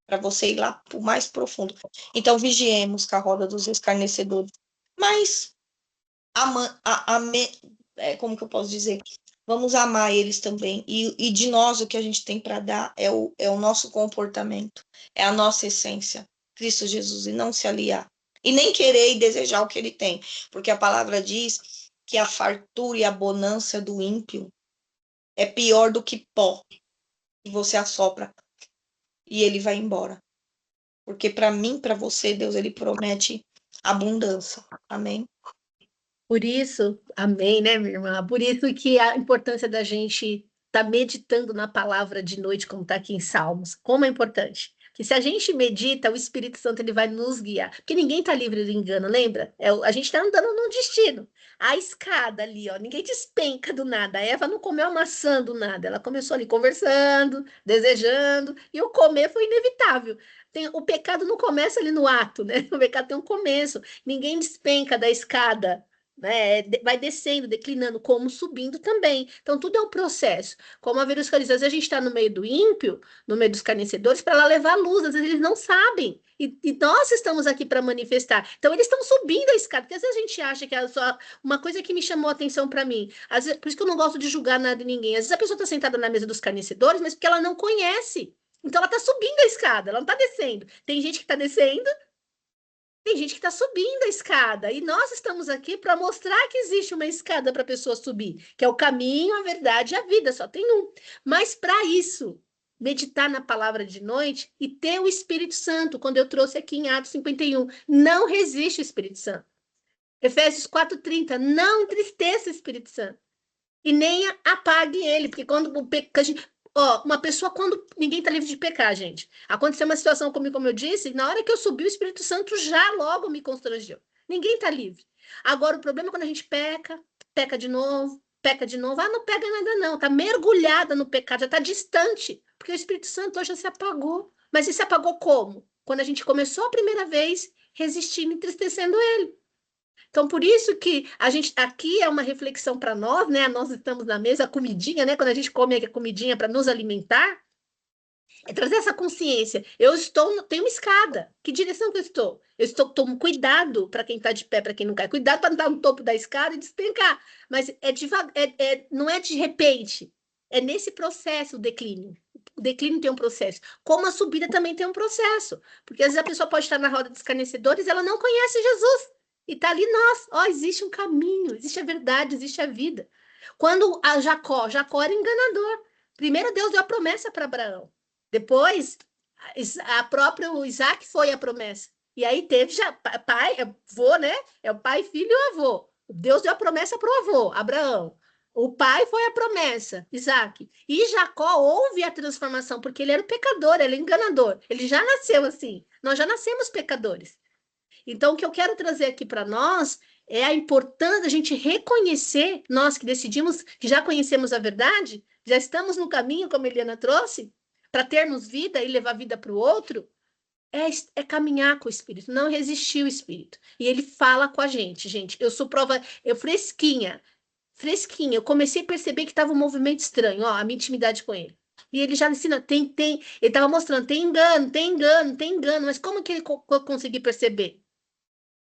para você ir lá pro mais profundo. Então, vigiemos com a roda dos escarnecedores. Mas, como que eu posso dizer? vamos amar eles também. E de nós, o que a gente tem para dar é o nosso comportamento, é a nossa essência, Cristo Jesus, e não se aliar. E nem querer e desejar o que ele tem, porque a palavra diz que a fartura e a bonança do ímpio é pior do que pó, que você assopra e ele vai embora. Porque para mim, para você, Deus, ele promete abundância. Amém? Por isso, amém, né, minha irmã? Por isso que a importância da gente estar meditando na palavra de noite, como está aqui em Salmos, como é importante. Porque se a gente medita, o Espírito Santo ele vai nos guiar. Porque ninguém está livre do engano, lembra? A gente está andando num destino. A escada ali, ó, ninguém despenca do nada. A Eva não comeu maçã do nada. Ela começou ali conversando, desejando, e o comer foi inevitável. O pecado não começa ali no ato, né? O pecado tem um começo. Ninguém despenca da escada, né? Vai descendo, declinando, como subindo também. Então, tudo é um processo. Como a Verusca diz, às vezes a gente está no meio do ímpio, no meio dos escarnecedores, para lá levar a luz, às vezes eles não sabem. E nós estamos aqui para manifestar. Então, eles estão subindo a escada, porque às vezes a gente acha que é só uma coisa que me chamou a atenção para mim. Às vezes, por isso que eu não gosto de julgar nada de ninguém. Às vezes a pessoa está sentada na mesa dos escarnecedores, mas porque ela não conhece. Então, ela está subindo a escada, ela não está descendo. Tem gente que está descendo, tem gente que está subindo a escada, e nós estamos aqui para mostrar que existe uma escada para a pessoa subir, que é o caminho, a verdade e a vida, só tem um. Mas para isso, meditar na palavra de noite e ter o Espírito Santo, quando eu trouxe aqui em Atos 51, não resiste o Espírito Santo. Efésios 4:30, não entristeça o Espírito Santo e nem apague ele, porque quando o pecado. Ó, uma pessoa, quando ninguém está livre de pecar, gente. Aconteceu uma situação comigo, como eu disse, na hora que eu subi, o Espírito Santo já logo me constrangeu. Ninguém está livre. Agora, o problema é quando a gente peca, peca de novo, peca de novo. Ah, não pega nada, não. Está mergulhada no pecado, já está distante, porque o Espírito Santo hoje já se apagou. Mas ele se apagou como? Quando a gente começou a primeira vez resistindo, entristecendo ele. Então, por isso que a gente aqui é uma reflexão para nós, né? Nós estamos na mesa, a comidinha, né? Quando a gente come a comidinha para nos alimentar, é trazer essa consciência. Tenho uma escada. Que direção que eu estou? Tomo cuidado para quem está de pé, para quem não cai. Cuidado para não estar no topo da escada e despencar. Mas não é de repente. É nesse processo o declínio. O declínio tem um processo. Como a subida também tem um processo. Porque às vezes a pessoa pode estar na roda dos escarnecedores e ela não conhece Jesus. E está ali nós. Ó, existe um caminho, existe a verdade, existe a vida. Quando Jacó era enganador. Primeiro Deus deu a promessa para Abraão. Depois, a própria Isaac foi a promessa. E aí teve já pai, avô, né? É o pai, filho e o avô. Deus deu a promessa para o avô, Abraão. O pai foi a promessa, Isaac. E Jacó houve a transformação, porque ele era o pecador, ele era o enganador. Ele já nasceu assim. Nós já nascemos pecadores. Então, o que eu quero trazer aqui para nós é a importância da gente reconhecer, nós que decidimos, que já conhecemos a verdade, já estamos no caminho, como a Eliana trouxe, para termos vida e levar vida para o outro, é caminhar com o Espírito, não resistir o Espírito. E ele fala com a gente, eu sou prova, fresquinha, eu comecei a perceber que estava um movimento estranho, ó, a minha intimidade com ele. E ele já ensina, ele estava mostrando, tem engano, mas como que ele conseguiu perceber?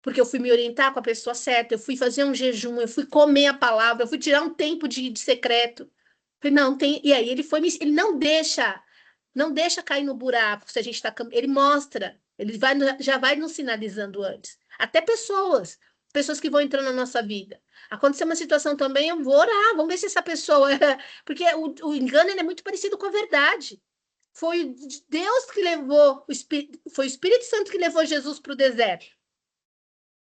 Porque eu fui me orientar com a pessoa certa, eu fui fazer um jejum, eu fui comer a palavra, eu fui tirar um tempo de secreto. Falei, não, tem. E aí ele não deixa cair no buraco se a gente está. Ele mostra, já vai nos sinalizando antes. Até pessoas que vão entrando na nossa vida. Aconteceu uma situação também, eu vou orar, vamos ver se essa pessoa. Porque o engano ele é muito parecido com a verdade. Foi Deus que levou, foi o Espírito Santo que levou Jesus para o deserto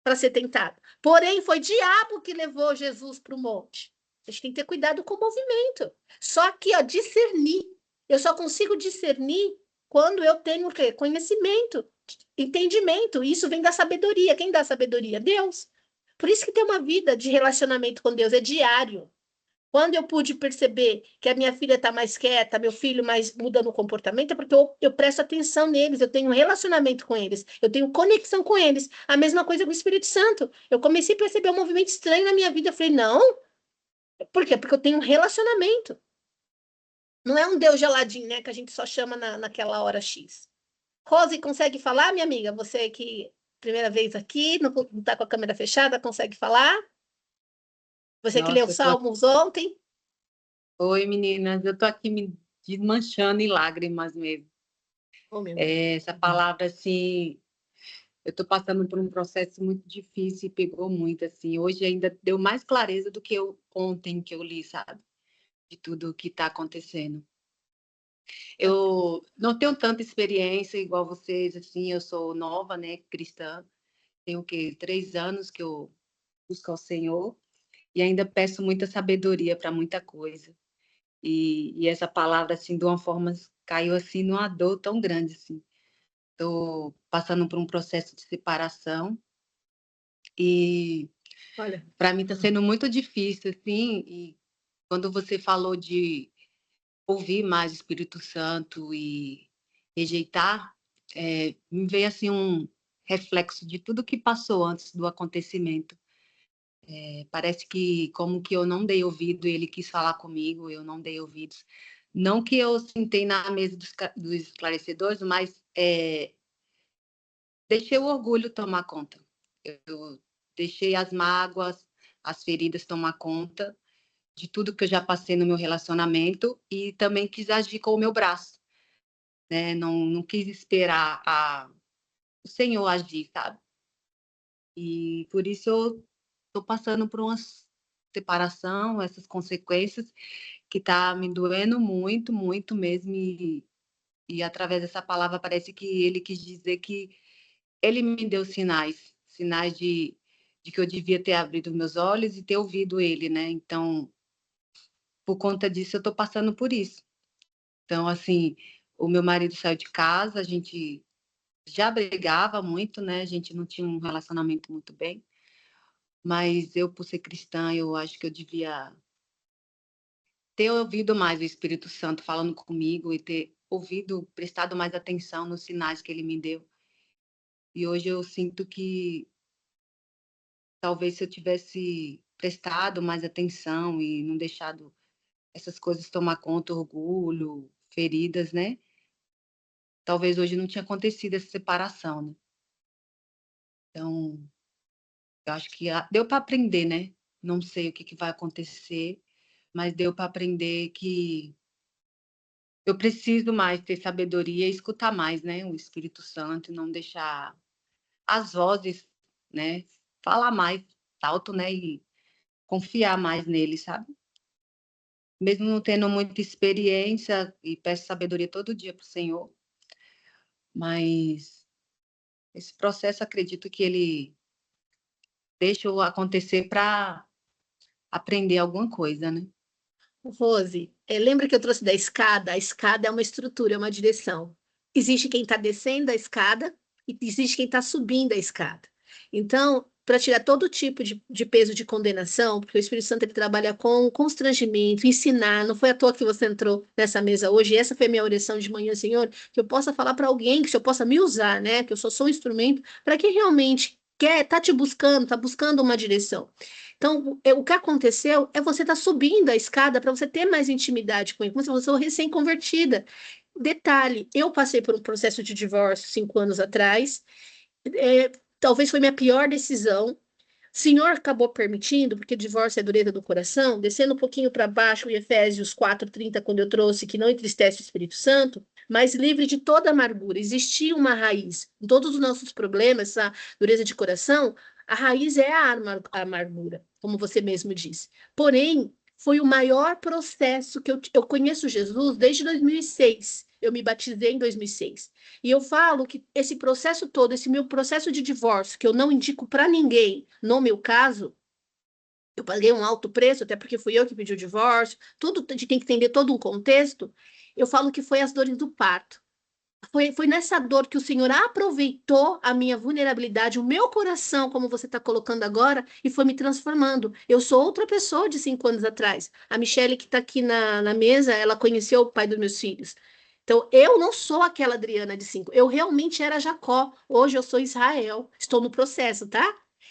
para ser tentado. Porém, foi o diabo que levou Jesus para o monte. A gente tem que ter cuidado com o movimento. Só que, ó, discernir. Eu só consigo discernir quando eu tenho o quê? Conhecimento, entendimento. Isso vem da sabedoria. Quem dá sabedoria? Deus. Por isso que ter uma vida de relacionamento com Deus é diário. Quando eu pude perceber que a minha filha está mais quieta, meu filho mais muda no comportamento, é porque eu presto atenção neles, eu tenho um relacionamento com eles, eu tenho conexão com eles. A mesma coisa com o Espírito Santo. Eu comecei a perceber um movimento estranho na minha vida. Eu falei, não. Por quê? Porque eu tenho um relacionamento. Não é um Deus geladinho, né? Que a gente só chama naquela hora X. Rose, consegue falar, minha amiga? Você que primeira vez aqui, não está com a câmera fechada, consegue falar? Você que leu Nossa, Salmos ontem? Oi, meninas. Eu tô aqui me desmanchando em lágrimas mesmo. Oh, meu Deus. Essa palavra, assim, eu tô passando por um processo muito difícil e pegou muito, assim. Hoje ainda deu mais clareza do que ontem que eu li, sabe? De tudo o que tá acontecendo. Eu não tenho tanta experiência igual vocês, assim. Eu sou nova, né, cristã. Tenho o quê? 3 anos que eu busco ao Senhor e ainda peço muita sabedoria para muita coisa. E essa palavra, assim, de uma forma, caiu, assim, numa dor tão grande, assim. Estou passando por um processo de separação e, Olha, para mim, está sendo muito difícil, assim, e quando você falou de ouvir mais o Espírito Santo e rejeitar, me veio, assim, um reflexo de tudo que passou antes do acontecimento. Parece que como que eu não dei ouvido, ele quis falar comigo, eu não dei ouvidos. Não que eu sentei na mesa dos esclarecedores, mas deixei o orgulho tomar conta. Eu deixei as mágoas, as feridas tomar conta de tudo que eu já passei no meu relacionamento e também quis agir com o meu braço, né? Não quis esperar o Senhor agir, sabe? E por isso eu estou passando por uma separação, essas consequências que tá me doendo muito, muito mesmo, e através dessa palavra parece que ele quis dizer que ele me deu sinais de que eu devia ter abrido meus olhos e ter ouvido ele, né? Então, por conta disso, eu estou passando por isso. Então, assim, o meu marido saiu de casa, a gente já brigava muito, né? A gente não tinha um relacionamento muito bem, mas eu, por ser cristã, eu acho que eu devia ter ouvido mais o Espírito Santo falando comigo e ter ouvido, prestado mais atenção nos sinais que ele me deu. E hoje eu sinto que talvez se eu tivesse prestado mais atenção e não deixado essas coisas tomar conta, orgulho, feridas, né? Talvez hoje não tinha acontecido essa separação, né? Então, eu acho que deu para aprender, né? Não sei o que vai acontecer, mas deu para aprender que eu preciso mais ter sabedoria e escutar mais, né? O Espírito Santo, e não deixar as vozes, né? Falar mais alto, né? E confiar mais nele, sabe? Mesmo não tendo muita experiência, e peço sabedoria todo dia para o Senhor, mas esse processo acredito que ele deixa eu acontecer para aprender alguma coisa, né? Rose, lembra que eu trouxe da escada? A escada é uma estrutura, é uma direção. Existe quem está descendo a escada e existe quem está subindo a escada. Então, para tirar todo tipo de peso de condenação, porque o Espírito Santo ele trabalha com constrangimento, ensinar, não foi à toa que você entrou nessa mesa hoje, e essa foi a minha oração de manhã, Senhor, que eu possa falar para alguém, que o Senhor possa me usar, né? Que eu sou só um instrumento, para quem realmente quer, está te buscando, está buscando uma direção. Então, o que aconteceu é você estar subindo a escada para você ter mais intimidade com ele, como se você fosse recém-convertida. Detalhe, eu passei por um processo de divórcio 5 anos atrás, talvez foi minha pior decisão. O Senhor acabou permitindo, porque divórcio é dureza do coração, descendo um pouquinho para baixo, em Efésios 4:30, quando eu trouxe que não entristece o Espírito Santo, mas livre de toda amargura. Existia uma raiz. Em todos os nossos problemas, essa dureza de coração, a raiz é a amargura, como você mesmo disse. Porém, foi o maior processo que eu conheço Jesus desde 2006. Eu me batizei em 2006. E eu falo que esse processo todo, esse meu processo de divórcio, que eu não indico para ninguém, no meu caso, eu paguei um alto preço, até porque fui eu que pedi o divórcio, tudo a gente tem que entender todo um contexto. Eu falo que foi as dores do parto. Foi nessa dor que o Senhor aproveitou a minha vulnerabilidade, o meu coração, como você está colocando agora, e foi me transformando. Eu sou outra pessoa de 5 anos atrás. A Michelle, que está aqui na mesa, ela conheceu o pai dos meus filhos. Então, eu não sou aquela Adriana de 5. Eu realmente era Jacó. Hoje eu sou Israel. Estou no processo, tá?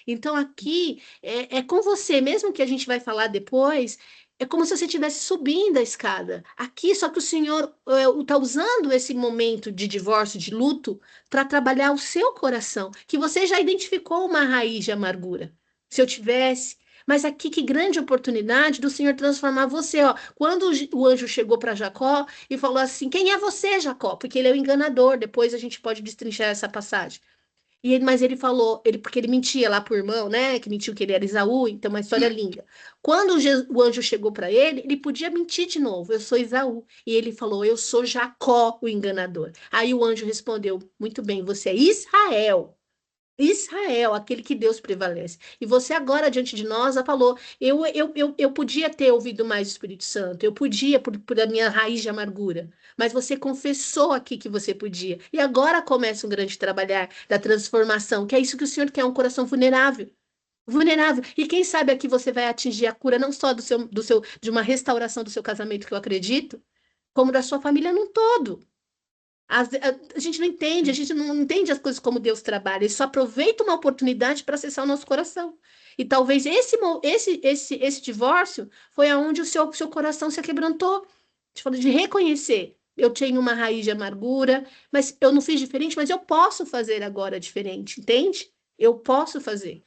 Então, aqui é com você, mesmo que a gente vai falar depois, é como se você estivesse subindo a escada. Aqui, só que o Senhor está usando esse momento de divórcio, de luto, para trabalhar o seu coração, que você já identificou uma raiz de amargura. Se eu tivesse. Mas aqui, que grande oportunidade do Senhor transformar você, ó. Quando o anjo chegou para Jacó e falou assim: quem é você, Jacó? Porque ele é o enganador. Depois a gente pode destrinchar essa passagem. Mas ele falou, porque ele mentia lá pro irmão, né? Que mentiu que ele era Esaú, então uma história linda. Quando o anjo chegou para ele, ele podia mentir de novo, eu sou Esaú. E ele falou, eu sou Jacó, o enganador. Aí o anjo respondeu, muito bem, você é Israel. Israel, aquele que Deus prevalece. E você agora, diante de nós, já falou, eu podia ter ouvido mais o Espírito Santo, eu podia, por a minha raiz de amargura, mas você confessou aqui que você podia. E agora começa um grande trabalhar da transformação, que é isso que o Senhor quer, um coração vulnerável. Vulnerável. E quem sabe aqui você vai atingir a cura não só de uma restauração do seu casamento, que eu acredito, como da sua família num todo. A gente não entende, a gente não entende as coisas como Deus trabalha, ele só aproveita uma oportunidade para acessar o nosso coração. E talvez esse divórcio foi aonde o seu coração se quebrantou. Te falando de reconhecer. Eu tenho uma raiz de amargura, mas eu não fiz diferente, mas eu posso fazer agora diferente, entende? Eu posso fazer.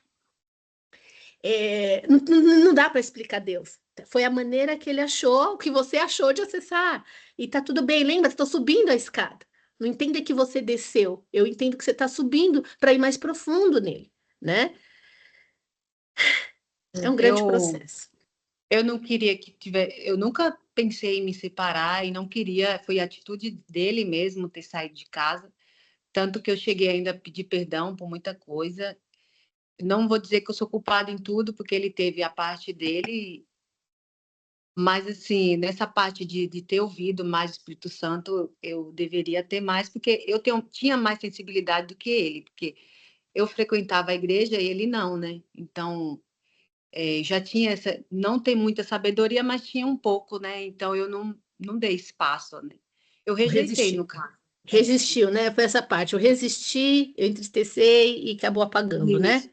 Não dá para explicar Deus. Foi a maneira que ele achou, que você achou de acessar. E tá tudo bem, lembra? Estou subindo a escada. Não entenda que você desceu. Eu entendo que você está subindo para ir mais profundo nele, né? É um grande Eu, processo. eu não queria que tivesse. Eu nunca pensei em me separar e não queria. Foi a atitude dele mesmo ter saído de casa. Tanto que eu cheguei ainda a pedir perdão por muita coisa. Não vou dizer que eu sou culpada em tudo, porque ele teve a parte dele, mas assim, nessa parte de ter ouvido mais o Espírito Santo, eu deveria ter mais, porque tinha mais sensibilidade do que ele, porque eu frequentava a igreja e ele não, né? Então, já tinha essa, não tem muita sabedoria, mas tinha um pouco, né? Então eu não dei espaço, né? Eu rejeitei, Resistiu. no caso. Resistiu, né? Foi essa parte. Eu resisti, eu entristecei e acabou apagando, Isso, né?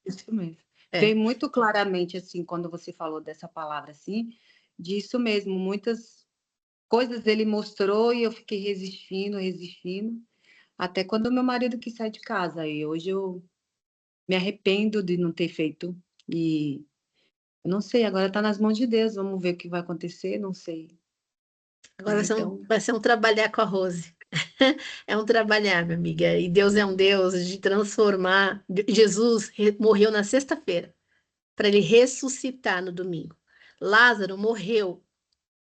isso mesmo. É. Veio muito claramente, assim, quando você falou dessa palavra, assim, disso mesmo. Muitas coisas ele mostrou e eu fiquei resistindo, resistindo, até quando meu marido quis sair de casa. E hoje eu me arrependo de não ter feito. E eu não sei, agora está nas mãos de Deus. Vamos ver o que vai acontecer, não sei. Agora Né? Então, vai ser um trabalhar com a Rose. É um trabalhar, minha amiga. E Deus é um Deus de transformar. Jesus morreu na sexta-feira para ele ressuscitar no domingo. Lázaro morreu.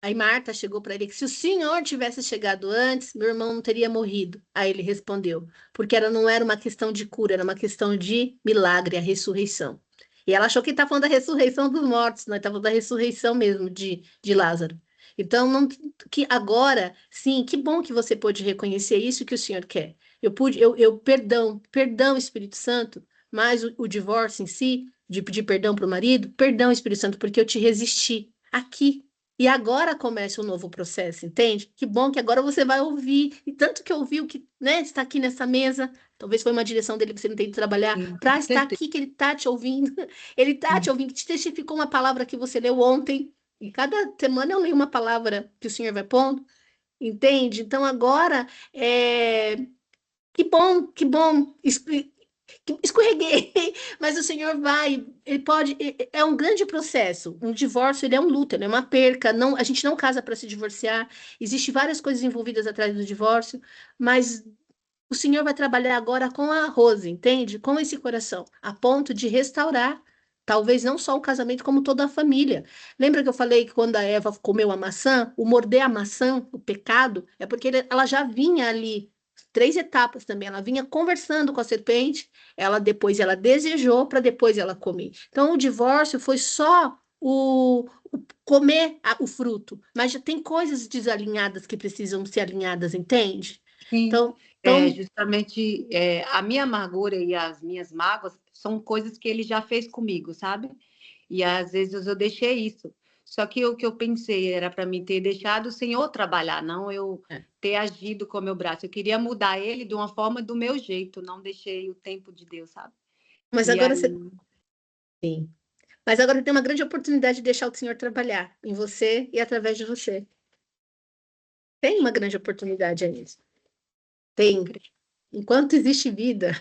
Aí Marta chegou para ele que se o Senhor tivesse chegado antes, meu irmão não teria morrido. Aí ele respondeu, porque não era uma questão de cura, era uma questão de milagre, a ressurreição. E ela achou que estava falando da ressurreição dos mortos, não, estava falando da ressurreição mesmo de Lázaro. Então, que agora, sim, que bom que você pôde reconhecer isso que o Senhor quer. Perdão, Espírito Santo, mas o divórcio em si, de pedir perdão para o marido, perdão, Espírito Santo, porque eu te resisti aqui. E agora começa um novo processo, entende? Que bom que agora você vai ouvir. E tanto que ouviu que, né, está aqui nessa mesa, talvez foi uma direção dele que você não tem que trabalhar, sim, para com estar certeza. aqui, que ele está te ouvindo. Ele está te ouvindo, te testificou uma palavra que você leu ontem. E cada semana eu leio uma palavra que o Senhor vai pondo, entende? Então agora, que bom. Escorreguei, mas o Senhor vai, ele pode, é um grande processo. Um divórcio, ele é um luto, ele é uma perca. Não, a gente não casa para se divorciar. Existem várias coisas envolvidas atrás do divórcio, mas o Senhor vai trabalhar agora com a Rose, entende? Com esse coração, a ponto de restaurar, talvez não só o casamento, como toda a família. Lembra que eu falei que quando a Eva comeu a maçã, o morder a maçã, o pecado, é porque ela já vinha ali, três etapas também. Ela vinha conversando com a serpente, ela desejou para depois ela comer. Então, o divórcio foi só o comer o fruto, mas já tem coisas desalinhadas que precisam ser alinhadas, entende? Sim, Então, justamente a minha amargura e as minhas mágoas são coisas que ele já fez comigo, sabe? E às vezes eu deixei isso. Só que o que eu pensei era para mim ter deixado o Senhor trabalhar, não eu é. ter agido com o meu braço. Eu queria mudar ele de uma forma do meu jeito, não deixei o tempo de Deus, sabe? Mas E agora aí, você Sim. Mas agora tem uma grande oportunidade de deixar o Senhor trabalhar em você e através de você. Tem uma grande oportunidade aí. Tem. Enquanto existe vida.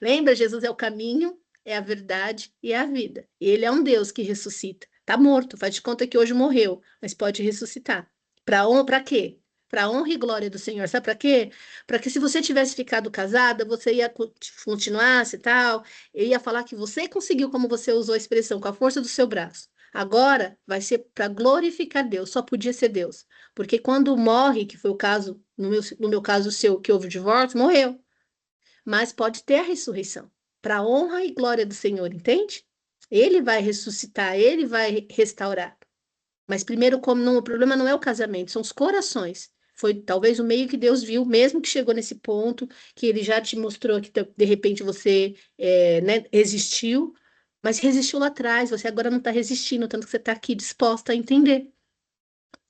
Lembra, Jesus é o caminho, é a verdade e é a vida. Ele é um Deus que ressuscita. Tá morto, faz de conta que hoje morreu, mas pode ressuscitar. Para quê? Para honra e glória do Senhor. Sabe para quê? Para que se você tivesse ficado casada, você ia continuasse e tal, eu ia falar que você conseguiu, como você usou a expressão, com a força do seu braço. Agora vai ser para glorificar Deus, só podia ser Deus. Porque quando morre, que foi o caso, no meu caso seu, que houve o divórcio, morreu. Mas pode ter a ressurreição, para honra e glória do Senhor, entende? Ele vai ressuscitar, ele vai restaurar. Mas primeiro, o problema não é o casamento, são os corações. Foi talvez o meio que Deus viu, mesmo que chegou nesse ponto, que ele já te mostrou que de repente você né, resistiu, mas resistiu lá atrás, você agora não está resistindo, tanto que você está aqui disposta a entender.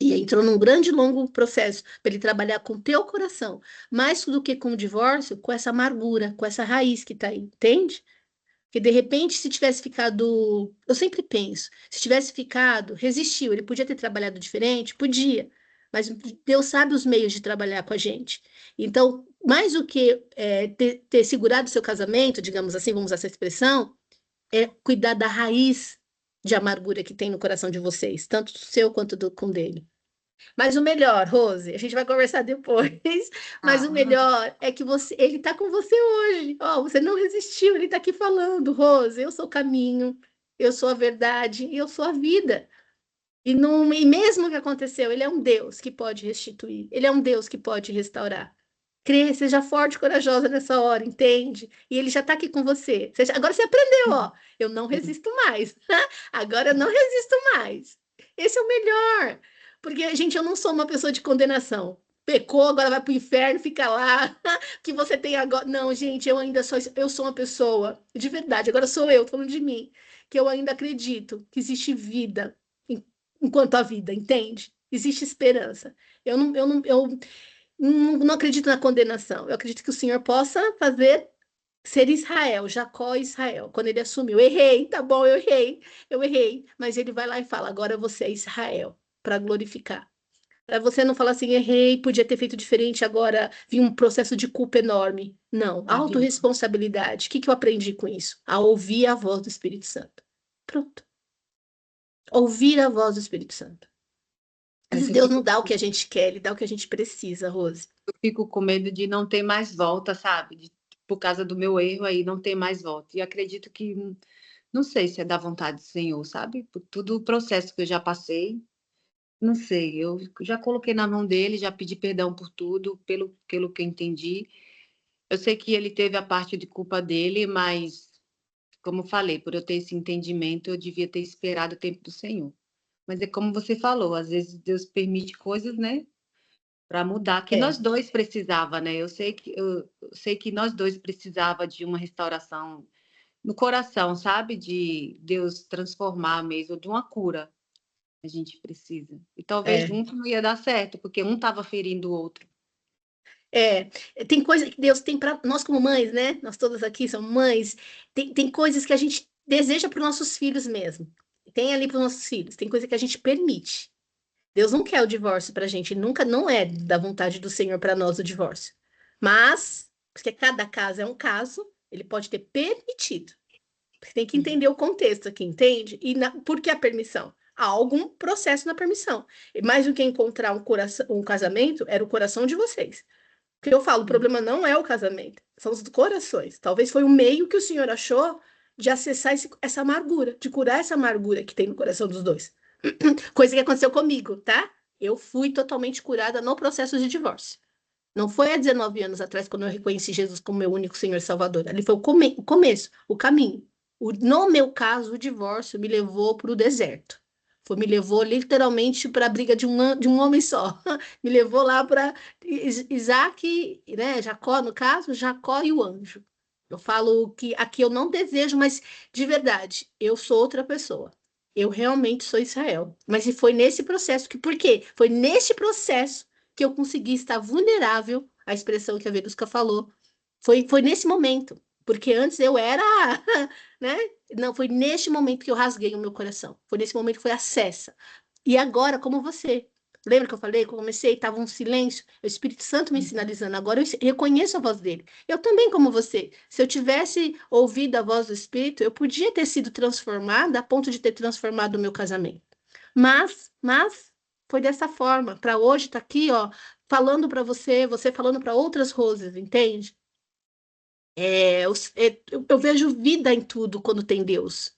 E entrou num grande e longo processo para ele trabalhar com o teu coração, mais do que com o divórcio, com essa amargura, com essa raiz que está aí, entende? Que de repente, se tivesse ficado, eu sempre penso, se tivesse ficado, resistiu, ele podia ter trabalhado diferente? Podia, mas Deus sabe os meios de trabalhar com a gente. Então, mais do que ter segurado o seu casamento, digamos assim, vamos usar essa expressão, é cuidar da raiz de amargura que tem no coração de vocês, tanto do seu quanto com dele. Mas o melhor, Rose, a gente vai conversar depois, mas o Ah, melhor é que ele está com você hoje. Ó, você não resistiu, ele está aqui falando, Rose, eu sou o caminho, eu sou a verdade e eu sou a vida. E mesmo que aconteceu, ele é um Deus que pode restituir, ele é um Deus que pode restaurar. Crê, seja forte e corajosa nessa hora, entende? E ele já está aqui com você. Agora você aprendeu, ó. Eu não resisto mais. Agora eu não resisto mais. Esse é o melhor. Porque, gente, eu não sou uma pessoa de condenação. Pecou, agora vai para o inferno, fica lá. Que você tem agora. Não, gente, eu sou uma pessoa, de verdade, agora sou eu, falando de mim, que eu ainda acredito que existe vida enquanto a vida, entende? Existe esperança. Eu não acredito na condenação. Eu acredito que o Senhor possa fazer ser Israel, Jacó e Israel. Quando ele assumiu, errei, tá bom, eu errei. Mas ele vai lá e fala: agora você é Israel, para glorificar. Para você não falar assim, errei, podia ter feito diferente, agora vi um processo de culpa enorme. Não, Davi. autorresponsabilidade. O que eu aprendi com isso? A ouvir a voz do Espírito Santo. Pronto. Ouvir a voz do Espírito Santo. Às Mas vezes Deus não dá o que a gente quer, ele dá o que a gente precisa, Rose. eu fico com medo de não ter mais volta, sabe? Por causa do meu erro aí, não ter mais volta. E acredito que, não sei se é da vontade do Senhor, sabe? Por todo o processo que eu já passei, não sei. Eu já coloquei na mão dele, já pedi perdão por tudo, pelo que eu entendi. Eu sei que ele teve a parte de culpa dele, mas, como eu falei, por eu ter esse entendimento, eu devia ter esperado o tempo do Senhor. Mas é como você falou, às vezes Deus permite coisas, né? Para mudar, que É, nós dois precisava, né? Eu sei que nós dois precisava de uma restauração no coração, sabe? De Deus transformar mesmo, de uma cura. A gente precisa. E talvez é. junto não ia dar certo, porque um estava ferindo o outro. É, tem coisa que Deus tem para nós como mães, né? Nós todas aqui somos mães. Tem coisas que a gente deseja para os nossos filhos mesmo. Tem ali para os nossos filhos. Tem coisa que a gente permite. Deus não quer o divórcio para a gente. Nunca não é da vontade do Senhor para nós o divórcio. Mas, porque cada caso é um caso, ele pode ter permitido. Você tem que Uhum. entender o contexto aqui, entende? Por que a permissão? Há algum processo na permissão. E mais do que encontrar um casamento, era o coração de vocês. Que eu falo, o problema não é o casamento, são os corações. Talvez foi o meio que o Senhor achou de acessar essa amargura, de curar essa amargura que tem no coração dos dois. Coisa que aconteceu comigo, tá? Eu fui totalmente curada no processo de divórcio. Não foi há 19 anos atrás, quando eu reconheci Jesus como meu único Senhor e Salvador. Ali foi o começo, o caminho. No meu caso, o divórcio me levou para o deserto. Me levou literalmente para a briga de um homem só. Me levou lá para Isaac, né? Jacó, no caso, Jacó e o anjo. Eu falo que aqui eu não desejo, mas de verdade, eu sou outra pessoa. Eu realmente sou Israel. Mas e foi nesse processo por quê? Foi nesse processo que eu consegui estar vulnerável, a expressão que a Verusca falou. Foi nesse momento, porque antes eu era, né? Não, foi neste momento que eu rasguei o meu coração. Foi nesse momento que foi acessa. E agora, como você? Lembra que eu falei que eu comecei, estava um silêncio, o Espírito Santo me sinalizando, agora eu reconheço a voz dele. Eu também, como você, se eu tivesse ouvido a voz do Espírito, eu podia ter sido transformada a ponto de ter transformado o meu casamento. Mas foi dessa forma, para hoje estar aqui, ó, falando para você, você falando para outras Roses, entende? Eu vejo vida em tudo quando tem Deus.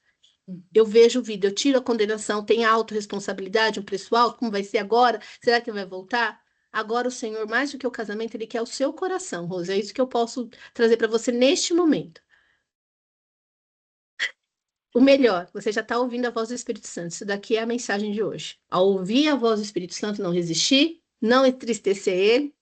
Eu vejo vida, eu tiro a condenação, tem a autorresponsabilidade, um preço alto, como vai ser agora? Será que vai voltar? Agora o Senhor, mais do que o casamento, Ele quer o seu coração, Rose. É isso que eu posso trazer para você neste momento. O melhor, você já está ouvindo a voz do Espírito Santo. Isso daqui é a mensagem de hoje. Ao ouvir a voz do Espírito Santo, não resistir, não entristecer ele,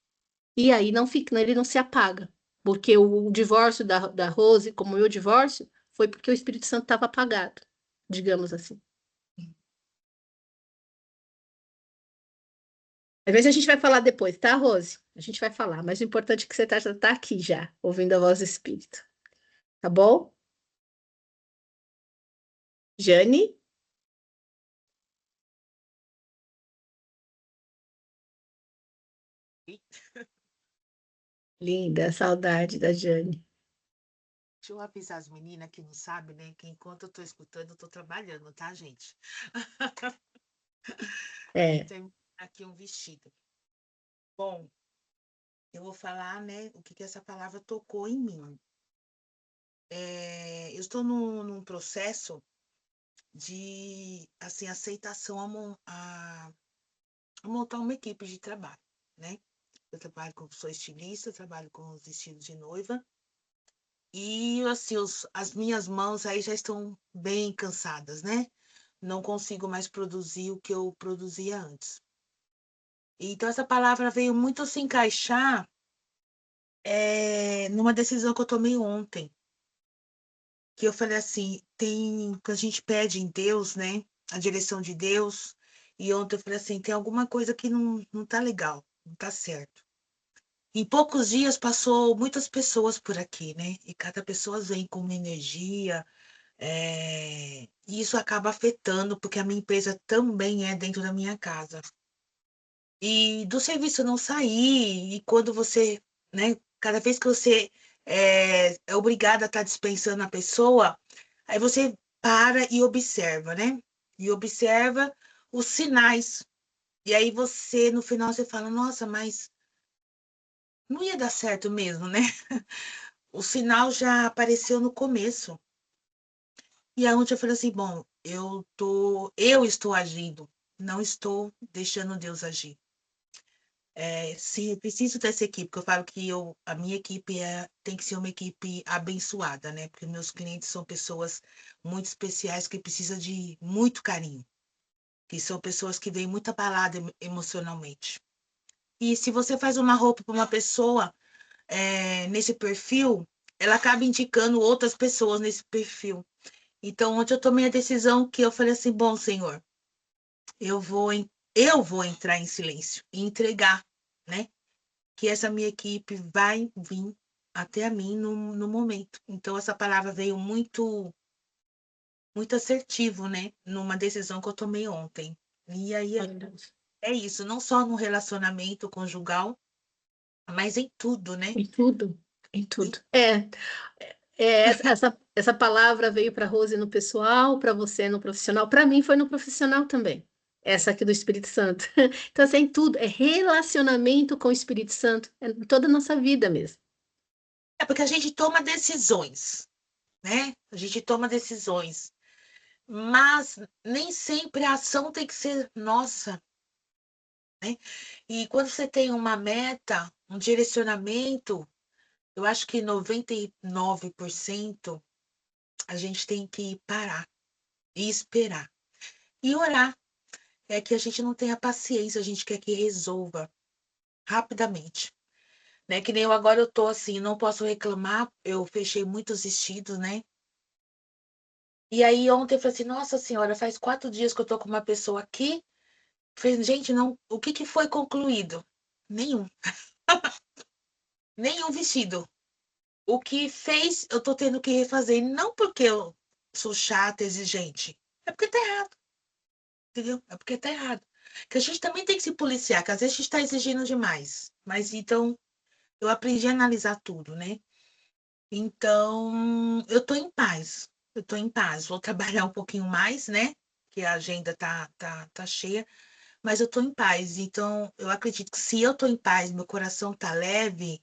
e aí não fica, ele não se apaga. Porque o divórcio da Rose, como o meu divórcio, foi porque o Espírito Santo estava apagado, digamos assim. Às vezes a gente vai falar depois, tá, Rose? A gente vai falar, mas o importante é que você já tá aqui já, ouvindo a voz do Espírito. Tá bom? Jane? Linda, saudade da Jane. Deixa eu avisar as meninas que não sabem, né? Que enquanto eu tô escutando, eu tô trabalhando, tá, gente? É, Tem aqui um vestido. Bom, eu vou falar, né, o que que essa palavra tocou em mim. Eu estou num processo de, assim, aceitação a montar uma equipe de trabalho, né? Eu trabalho sou estilista, trabalho com os vestidos de noiva. E, assim, as minhas mãos aí já estão bem cansadas, né? Não consigo mais produzir o que eu produzia antes. Então, essa palavra veio muito se encaixar numa decisão que eu tomei ontem. Que eu falei assim, que a gente pede em Deus, né? A direção de Deus. E ontem eu falei assim, tem alguma coisa que não tá legal, não tá certo. Em poucos dias passou muitas pessoas por aqui, né? E cada pessoa vem com uma energia, e isso acaba afetando, porque a minha empresa também é dentro da minha casa. E do serviço não sair, e quando você, né, cada vez que você é obrigada a estar dispensando a pessoa, aí você para e observa, né? E observa os sinais. E aí você, no final, você fala, nossa, mas não ia dar certo mesmo, né? O sinal já apareceu no começo. E aonde eu falei assim, bom, eu estou agindo, não estou deixando Deus agir. Se preciso dessa equipe, porque eu falo que a minha equipe tem que ser uma equipe abençoada, né? Porque meus clientes são pessoas muito especiais que precisam de muito carinho, que são pessoas que vêm muito abaladas emocionalmente. E se você faz uma roupa para uma pessoa nesse perfil, ela acaba indicando outras pessoas nesse perfil. Então, ontem eu tomei a decisão que eu falei assim, bom, Senhor, eu vou, eu vou entrar em silêncio e entregar, né? Que essa minha equipe vai vir até a mim no momento. Então, essa palavra veio muito assertivo, né? Numa decisão que eu tomei ontem. E aí maravilhoso. é isso, não só no relacionamento conjugal, mas em tudo, né? Em tudo, em E tudo. Essa palavra veio para Rose no pessoal, para você no profissional, para mim foi no profissional também. Essa aqui do Espírito Santo. Então, assim, em tudo, é relacionamento com o Espírito Santo, é em toda a nossa vida mesmo. é porque a gente toma decisões, né? A gente toma decisões, mas nem sempre a ação tem que ser nossa, né? E quando você tem uma meta, um direcionamento, eu acho que 99% a gente tem que parar e esperar. E orar. É que a gente não tem a paciência, a gente quer que resolva rapidamente. Né? Que nem eu agora eu tô assim, não posso reclamar, eu fechei muitos vestidos, né? E aí ontem eu falei assim, nossa senhora, faz 4 dias que eu tô com uma pessoa aqui. Falei, gente, não, o que foi concluído? Nenhum. Nenhum vestido. O que fez, eu tô tendo que refazer. Não porque eu sou chata, exigente. É porque tá errado. Entendeu? É porque tá errado. Que a gente também tem que se policiar, que às vezes a gente está exigindo demais. Mas então, eu aprendi a analisar tudo, né? Então, eu estou em paz. Eu estou em paz. Vou trabalhar um pouquinho mais, né? Que a agenda tá cheia, mas eu estou em paz. Então, eu acredito que se eu estou em paz, meu coração tá leve,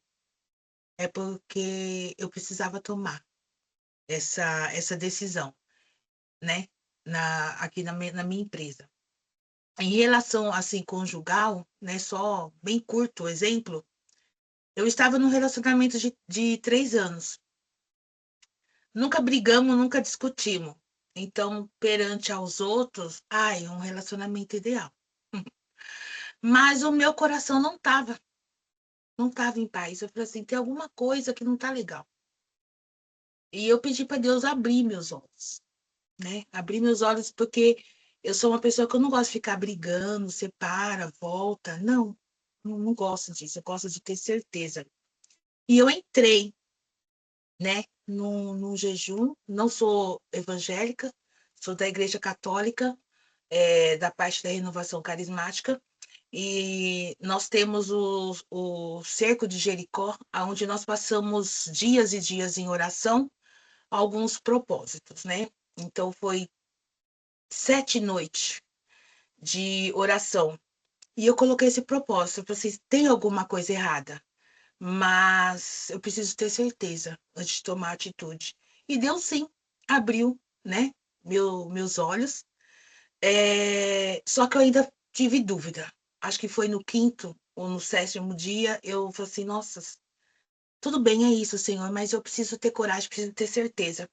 é porque eu precisava tomar essa decisão, né? Aqui na minha empresa. Em relação, assim, conjugal, né? Só bem curto o exemplo, eu estava num relacionamento de 3 anos. Nunca brigamos, nunca discutimos. Então, perante aos outros, ai, um relacionamento ideal. Mas o meu coração não estava em paz. Eu falei assim, tem alguma coisa que não tá legal. E eu pedi para Deus abrir meus olhos, né? Abrir meus olhos porque eu sou uma pessoa que eu não gosto de ficar brigando, separa, volta. Não gosto disso. Eu gosto de ter certeza. E eu entrei, né, no jejum. Não sou evangélica, sou da Igreja Católica, da parte da renovação carismática. E nós temos o Cerco de Jericó, onde nós passamos dias e dias em oração, alguns propósitos, né? Então, foi 7 noites de oração. E eu coloquei esse propósito. Eu falei assim, tem alguma coisa errada, mas eu preciso ter certeza antes de tomar atitude. E Deus sim, abriu, né, meus olhos. Só que eu ainda tive dúvida. Acho que foi no quinto ou no sétimo dia, eu falei assim, nossa, tudo bem, é isso, Senhor, mas eu preciso ter coragem, preciso ter certeza.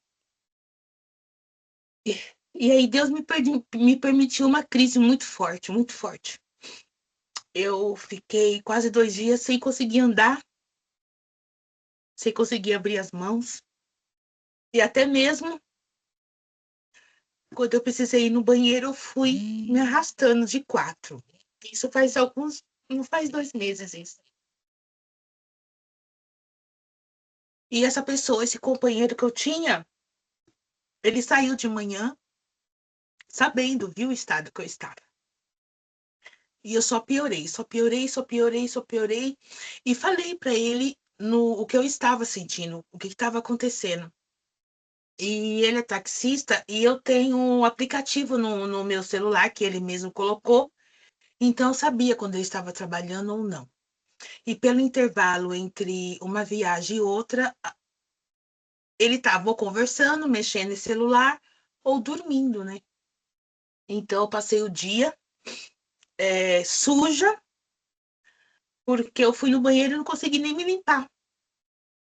E aí Deus me permitiu uma crise muito forte, muito forte. Eu fiquei quase 2 dias sem conseguir andar, sem conseguir abrir as mãos. E até mesmo quando eu precisei ir no banheiro, eu fui me arrastando de 4. Isso faz não faz 2 meses isso. E essa pessoa, esse companheiro que eu tinha, ele saiu de manhã, sabendo, viu o estado que eu estava. E eu só piorei, só piorei, só piorei, só piorei. E falei para ele o que eu estava sentindo, o que estava acontecendo. E ele é taxista e eu tenho um aplicativo no meu celular que ele mesmo colocou. Então eu sabia quando eu estava trabalhando ou não. E pelo intervalo entre uma viagem e outra, ele estava ou conversando, mexendo no celular ou dormindo, né? Então eu passei o dia suja, porque eu fui no banheiro e não consegui nem me limpar.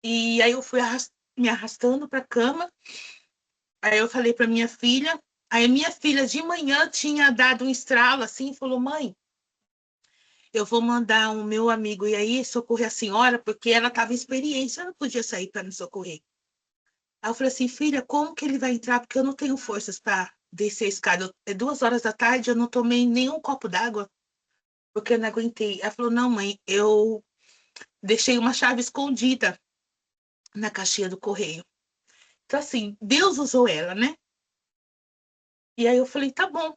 E aí eu fui me arrastando para a cama. Aí eu falei para minha filha. Aí minha filha de manhã tinha dado um estralo assim e falou: mãe, eu vou mandar o meu amigo ir aí socorrer a senhora, porque ela estava em experiência, ela não podia sair para me socorrer. Aí eu falei assim, filha, como que ele vai entrar? Porque eu não tenho forças para descer a escada. É 2 horas da tarde, eu não tomei nenhum copo d'água, porque eu não aguentei. Ela falou, não, mãe, eu deixei uma chave escondida na caixinha do correio. Então, assim, Deus usou ela, né? E aí eu falei, tá bom.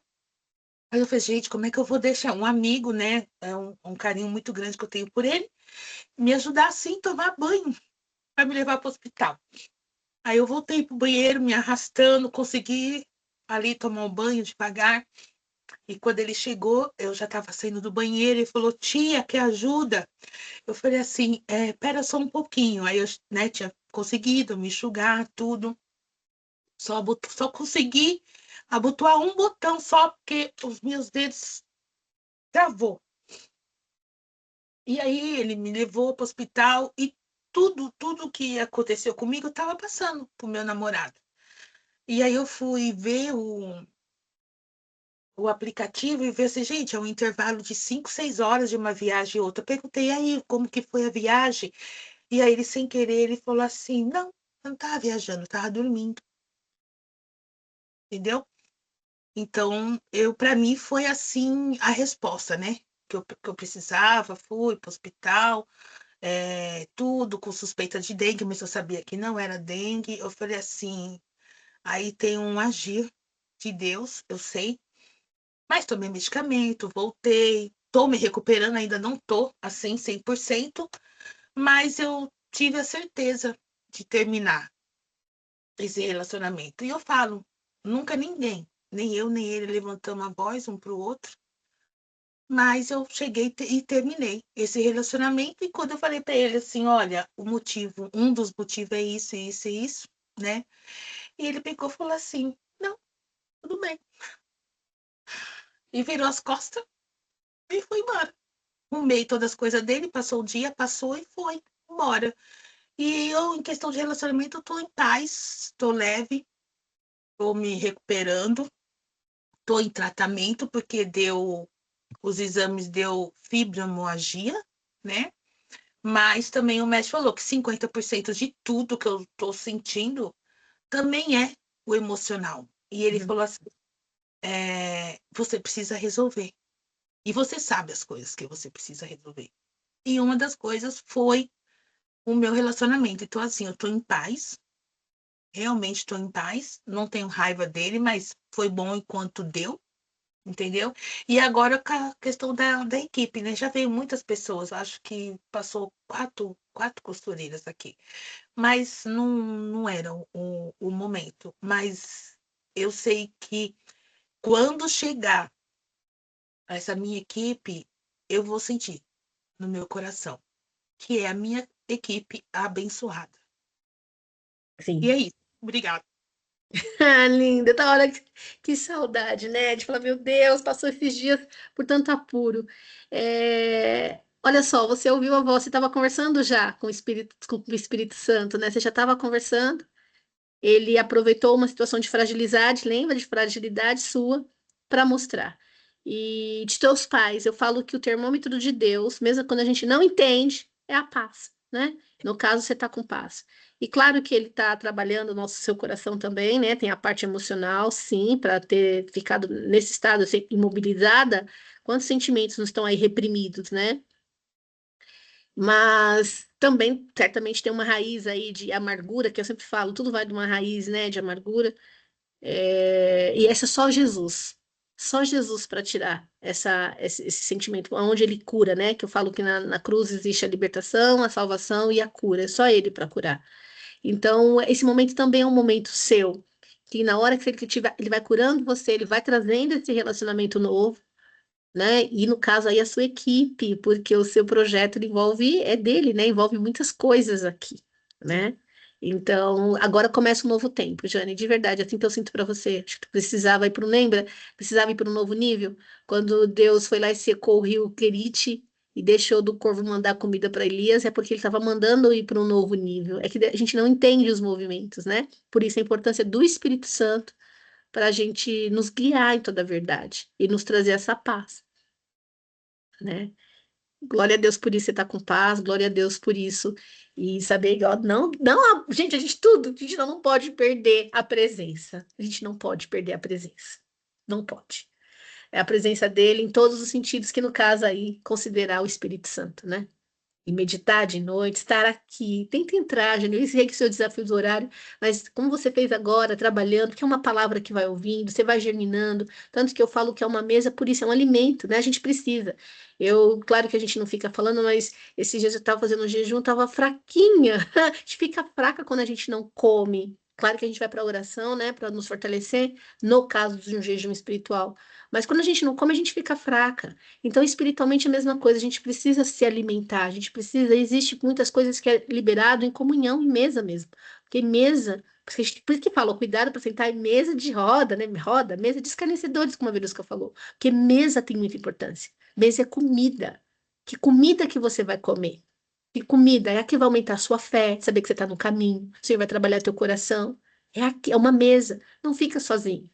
Aí eu falei, gente, como é que eu vou deixar um amigo, né? É um carinho muito grande que eu tenho por ele, me ajudar assim a tomar banho para me levar para o hospital. Aí eu voltei pro banheiro, me arrastando, consegui ali tomar um banho devagar. E quando ele chegou, eu já estava saindo do banheiro e falou, tia, quer ajuda? Eu falei assim, pera só um pouquinho. Aí eu, né, tinha conseguido me enxugar, tudo. Só consegui abotoar um botão só, porque os meus dedos travou. E aí ele me levou para o hospital e tudo que aconteceu comigo estava passando pro meu namorado. E aí eu fui ver o aplicativo e ver assim, gente, é um intervalo de 5, 6 horas de uma viagem e outra. Eu perguntei aí como que foi a viagem. E aí ele, sem querer, ele falou assim, não, eu não estava viajando, eu estava dormindo. Entendeu? Então, para mim foi assim a resposta, né? Que eu precisava, fui para o hospital, tudo com suspeita de dengue, mas eu sabia que não era dengue. Eu falei assim, aí tem um agir de Deus, eu sei, Mas tomei medicamento, voltei, tô me recuperando, ainda não tô assim 100%, mas eu tive a certeza de terminar esse relacionamento. E eu falo, nunca ninguém, nem eu nem ele levantamos a voz um pro outro, mas eu cheguei e terminei esse relacionamento. E quando eu falei para ele assim, olha, o motivo, um dos motivos é isso, isso e isso, né? E ele pegou e falou assim, não, tudo bem. E virou as costas e foi embora. Arrumei todas as coisas dele, passou o dia, passou e foi embora. E eu, em questão de relacionamento, eu tô em paz, tô leve, tô me recuperando, tô em tratamento, porque os exames deu fibromialgia, né? Mas também o médico falou que 50% de tudo que eu tô sentindo também é o emocional. E ele falou assim, você precisa resolver. E você sabe as coisas que você precisa resolver. E uma das coisas foi o meu relacionamento. Então, assim, eu tô em paz, realmente estou em paz, não tenho raiva dele, mas foi bom enquanto deu, entendeu? E agora com a questão da equipe, né? Já veio muitas pessoas, acho que passou quatro costureiras aqui, mas não era o momento. Mas eu sei que quando chegar essa minha equipe, eu vou sentir no meu coração que é a minha equipe abençoada. E Sim. é isso. Obrigada. Ah, linda, da hora que saudade, né? De falar, meu Deus, passou esses dias por tanto apuro. Olha só, você ouviu a voz, você estava conversando já com o Espírito Santo, né? Você já estava conversando, ele aproveitou uma situação de fragilidade, lembra de fragilidade sua, para mostrar. E de teus pais, eu falo que o termômetro de Deus, mesmo quando a gente não entende, é a paz, né? No caso, você está com paz. E claro que ele está trabalhando o seu coração também, né? Tem a parte emocional, sim, para ter ficado nesse estado assim, imobilizada. Quantos sentimentos não estão aí reprimidos, né? Mas também certamente tem uma raiz aí de amargura, que eu sempre falo, tudo vai de uma raiz, né, de amargura. E essa é só Jesus para tirar esse sentimento, onde ele cura, né? Que eu falo que na cruz existe a libertação, a salvação e a cura, é só ele para curar. Então, esse momento também é um momento seu, que na hora que ele tiver, ele vai curando você, ele vai trazendo esse relacionamento novo, né? E no caso aí a sua equipe, porque o seu projeto ele envolve, é dele, né? Envolve muitas coisas aqui, né? Então, agora começa um novo tempo, Jane, de verdade, assim que eu sinto para você. Acho que tu precisava ir para lembra? Precisava ir para um novo nível. Quando Deus foi lá e secou o rio Querite e deixou do corvo mandar comida para Elias, é porque ele estava mandando ir para um novo nível. É que a gente não entende os movimentos, né? Por isso a importância do Espírito Santo para a gente nos guiar em toda a verdade e nos trazer essa paz, né? Glória a Deus por isso você está com paz, glória a Deus por isso. E saber, ó, não, gente, a gente não pode perder a presença. A gente não pode perder a presença. Não pode. É a presença dele em todos os sentidos, que no caso aí, considerar o Espírito Santo, né? E meditar de noite, estar aqui. Tenta entrar, Jânio. Eu sei que é o seu desafio do horário, mas como você fez agora, trabalhando, que é uma palavra que vai ouvindo, você vai germinando. Tanto que eu falo que é uma mesa, por isso é um alimento, né? A gente precisa. Claro que a gente não fica falando, mas esses dias eu estava fazendo um jejum, estava fraquinha. A gente fica fraca quando a gente não come. Claro que a gente vai para a oração, né, para nos fortalecer, no caso de um jejum espiritual. Mas quando a gente não come, a gente fica fraca. Então, espiritualmente, é a mesma coisa, a gente precisa se alimentar, a gente precisa, existe muitas coisas que é liberado em comunhão, em mesa mesmo. Porque mesa, por isso que falou, cuidado para sentar em mesa de roda, né? Roda, mesa de escarnecedores, como a Verusca falou. Porque mesa tem muita importância. Mesa é comida. Que comida que você vai comer? Que comida é a que vai aumentar a sua fé, saber que você está no caminho, o Senhor vai trabalhar teu coração. É uma mesa, não fica sozinho.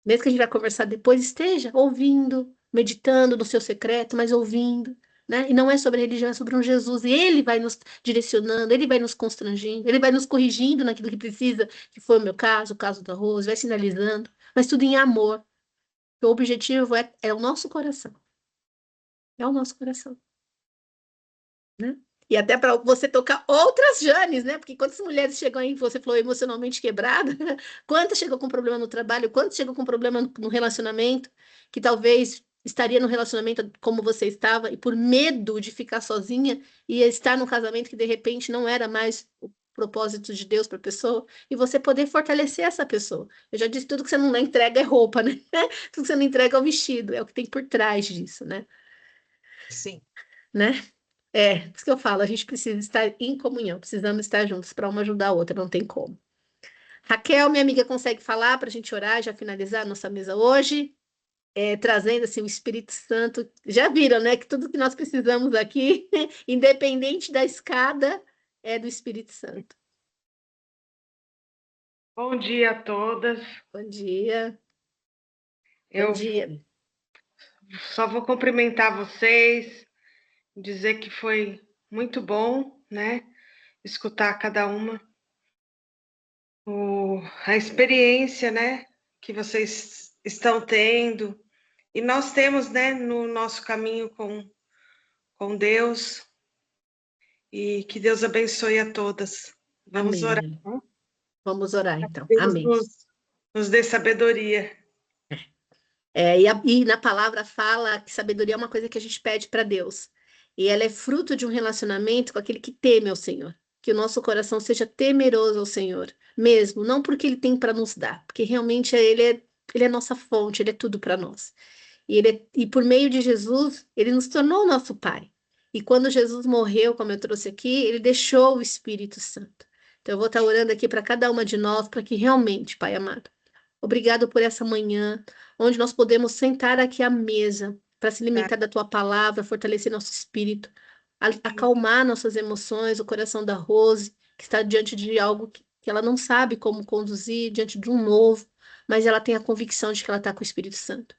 Mesmo que a gente vai conversar depois, esteja ouvindo, meditando no seu secreto, mas ouvindo, né? E não é sobre a religião, é sobre um Jesus. E ele vai nos direcionando, ele vai nos constrangendo, ele vai nos corrigindo naquilo que precisa, que foi o meu caso, o caso da Rose, vai sinalizando, mas tudo em amor. O objetivo é o nosso coração. É o nosso coração, né? E até para você tocar outras Janes, né? Porque quantas mulheres chegam aí, você falou emocionalmente quebrada, quantas chegam com problema no trabalho, quantas chegam com problema no relacionamento. que talvez estaria no relacionamento como você estava, e por medo de ficar sozinha, ia estar num casamento que de repente não era mais o propósito de Deus para a pessoa, e você poder fortalecer essa pessoa. Eu já disse, tudo que você não entrega é roupa, né? Tudo que você não entrega é o vestido, é o que tem por trás disso, né? Sim. Né? É, por isso que eu falo, a gente precisa estar em comunhão, precisamos estar juntos para uma ajudar a outra, não tem como. Raquel, minha amiga, consegue falar para a gente orar e já finalizar a nossa mesa hoje? Trazendo assim o Espírito Santo. Já viram, né? Que tudo que nós precisamos aqui, independente da escada, é do Espírito Santo. Bom dia a todas. Bom dia. Eu Bom dia. só vou cumprimentar vocês, dizer que foi muito bom, né? Escutar cada uma. A experiência, né? Que vocês estão tendo. E nós temos, né? No nosso caminho com Deus. E que Deus abençoe a todas. Vamos orar. Amém. Vamos orar, então. Deus Amém. nos dê sabedoria. E na palavra fala que sabedoria é uma coisa que a gente pede para Deus. E ela é fruto de um relacionamento com aquele que teme ao Senhor. Que o nosso coração seja temeroso ao Senhor, mesmo, não porque Ele tem para nos dar, porque realmente Ele é nossa fonte, Ele é tudo para nós. E por meio de Jesus, Ele nos tornou nosso Pai. E quando Jesus morreu, como eu trouxe aqui, Ele deixou o Espírito Santo. Então eu vou estar orando aqui para cada uma de nós, para que realmente, Pai amado, obrigado por essa manhã, onde nós podemos sentar aqui à mesa para se alimentar da tua palavra, fortalecer nosso espírito, acalmar nossas emoções, o coração da Rose, que está diante de algo que ela não sabe como conduzir, diante de um novo, mas ela tem a convicção de que ela está com o Espírito Santo.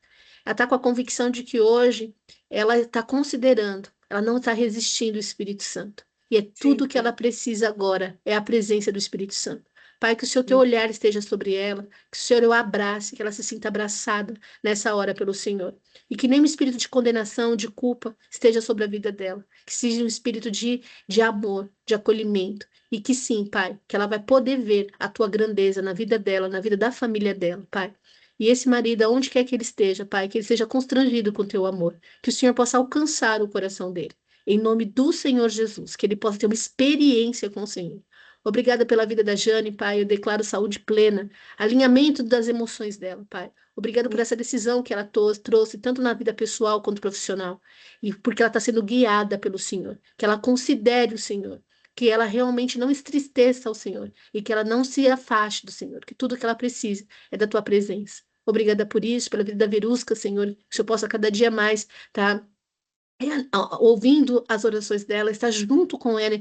Ela está com a convicção de que hoje ela está considerando, ela não está resistindo ao Espírito Santo. E é tudo que ela precisa agora, é a presença do Espírito Santo. Pai, que o seu teu olhar esteja sobre ela, que o Senhor o abrace, que ela se sinta abraçada nessa hora pelo Senhor. E que nenhum espírito de condenação, de culpa, esteja sobre a vida dela. Que seja um espírito de amor, de acolhimento. E que sim, Pai, que ela vai poder ver a tua grandeza na vida dela, na vida da família dela, Pai. E esse marido, aonde quer que ele esteja, Pai, que ele seja constrangido com o teu amor. Que o Senhor possa alcançar o coração dele. Em nome do Senhor Jesus, que ele possa ter uma experiência com o Senhor. Obrigada pela vida da Jane, Pai. Eu declaro saúde plena, alinhamento das emoções dela, Pai. Obrigado por essa decisão que ela trouxe, tanto na vida pessoal quanto profissional. E porque ela está sendo guiada pelo Senhor. Que ela considere o Senhor. Que ela realmente não entristeça ao Senhor. E que ela não se afaste do Senhor. Que tudo que ela precisa é da tua presença. Obrigada por isso, pela vida da Verusca, Senhor. Que o Senhor possa cada dia mais estar ouvindo as orações dela, estar junto com ela,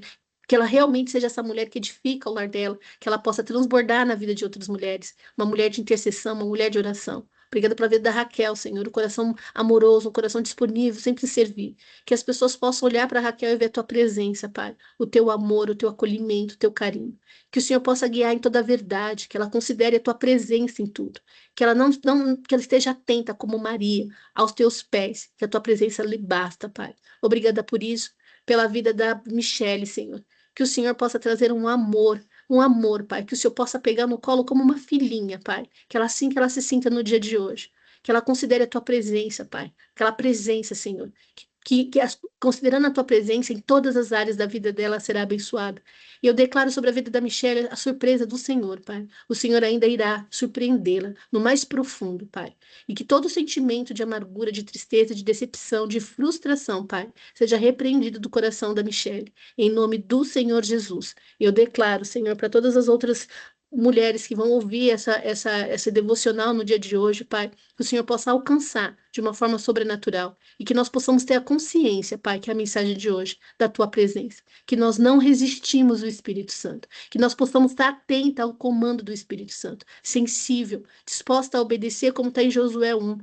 que ela realmente seja essa mulher que edifica o lar dela, que ela possa transbordar na vida de outras mulheres, uma mulher de intercessão, uma mulher de oração. Obrigada pela vida da Raquel, Senhor, o coração amoroso, o coração disponível, sempre servir. Que as pessoas possam olhar para Raquel e ver a tua presença, Pai, o teu amor, o teu acolhimento, o teu carinho. Que o Senhor possa guiar em toda a verdade, que ela considere a tua presença em tudo. Que ela que ela esteja atenta como Maria aos teus pés, que a tua presença lhe basta, Pai. Obrigada por isso, pela vida da Michele, Senhor. Que o Senhor possa trazer um amor, Pai. Que o Senhor possa pegar no colo como uma filhinha, Pai. Que ela assim que ela se sinta no dia de hoje. Que ela considere a tua presença, Pai. Aquela presença, Senhor. Considerando a tua presença em todas as áreas da vida dela, será abençoada. E eu declaro sobre a vida da Michelle a surpresa do Senhor, Pai. O Senhor ainda irá surpreendê-la no mais profundo, Pai. E que todo sentimento de amargura, de tristeza, de decepção, de frustração, Pai, seja repreendido do coração da Michelle, em nome do Senhor Jesus. E eu declaro, Senhor, para todas as outras mulheres que vão ouvir essa devocional no dia de hoje, Pai, que o Senhor possa alcançar de uma forma sobrenatural e que nós possamos ter a consciência, Pai, que é a mensagem de hoje, da Tua presença, que nós não resistimos ao Espírito Santo, que nós possamos estar atenta ao comando do Espírito Santo, sensível, disposta a obedecer como está em Josué 1,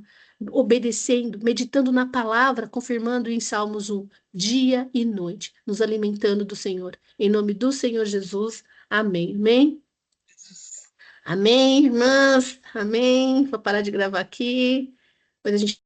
obedecendo, meditando na palavra, confirmando em Salmos 1, dia e noite, nos alimentando do Senhor. Em nome do Senhor Jesus, amém. Amém? Amém, irmãs? Amém? Vou parar de gravar aqui. Depois a gente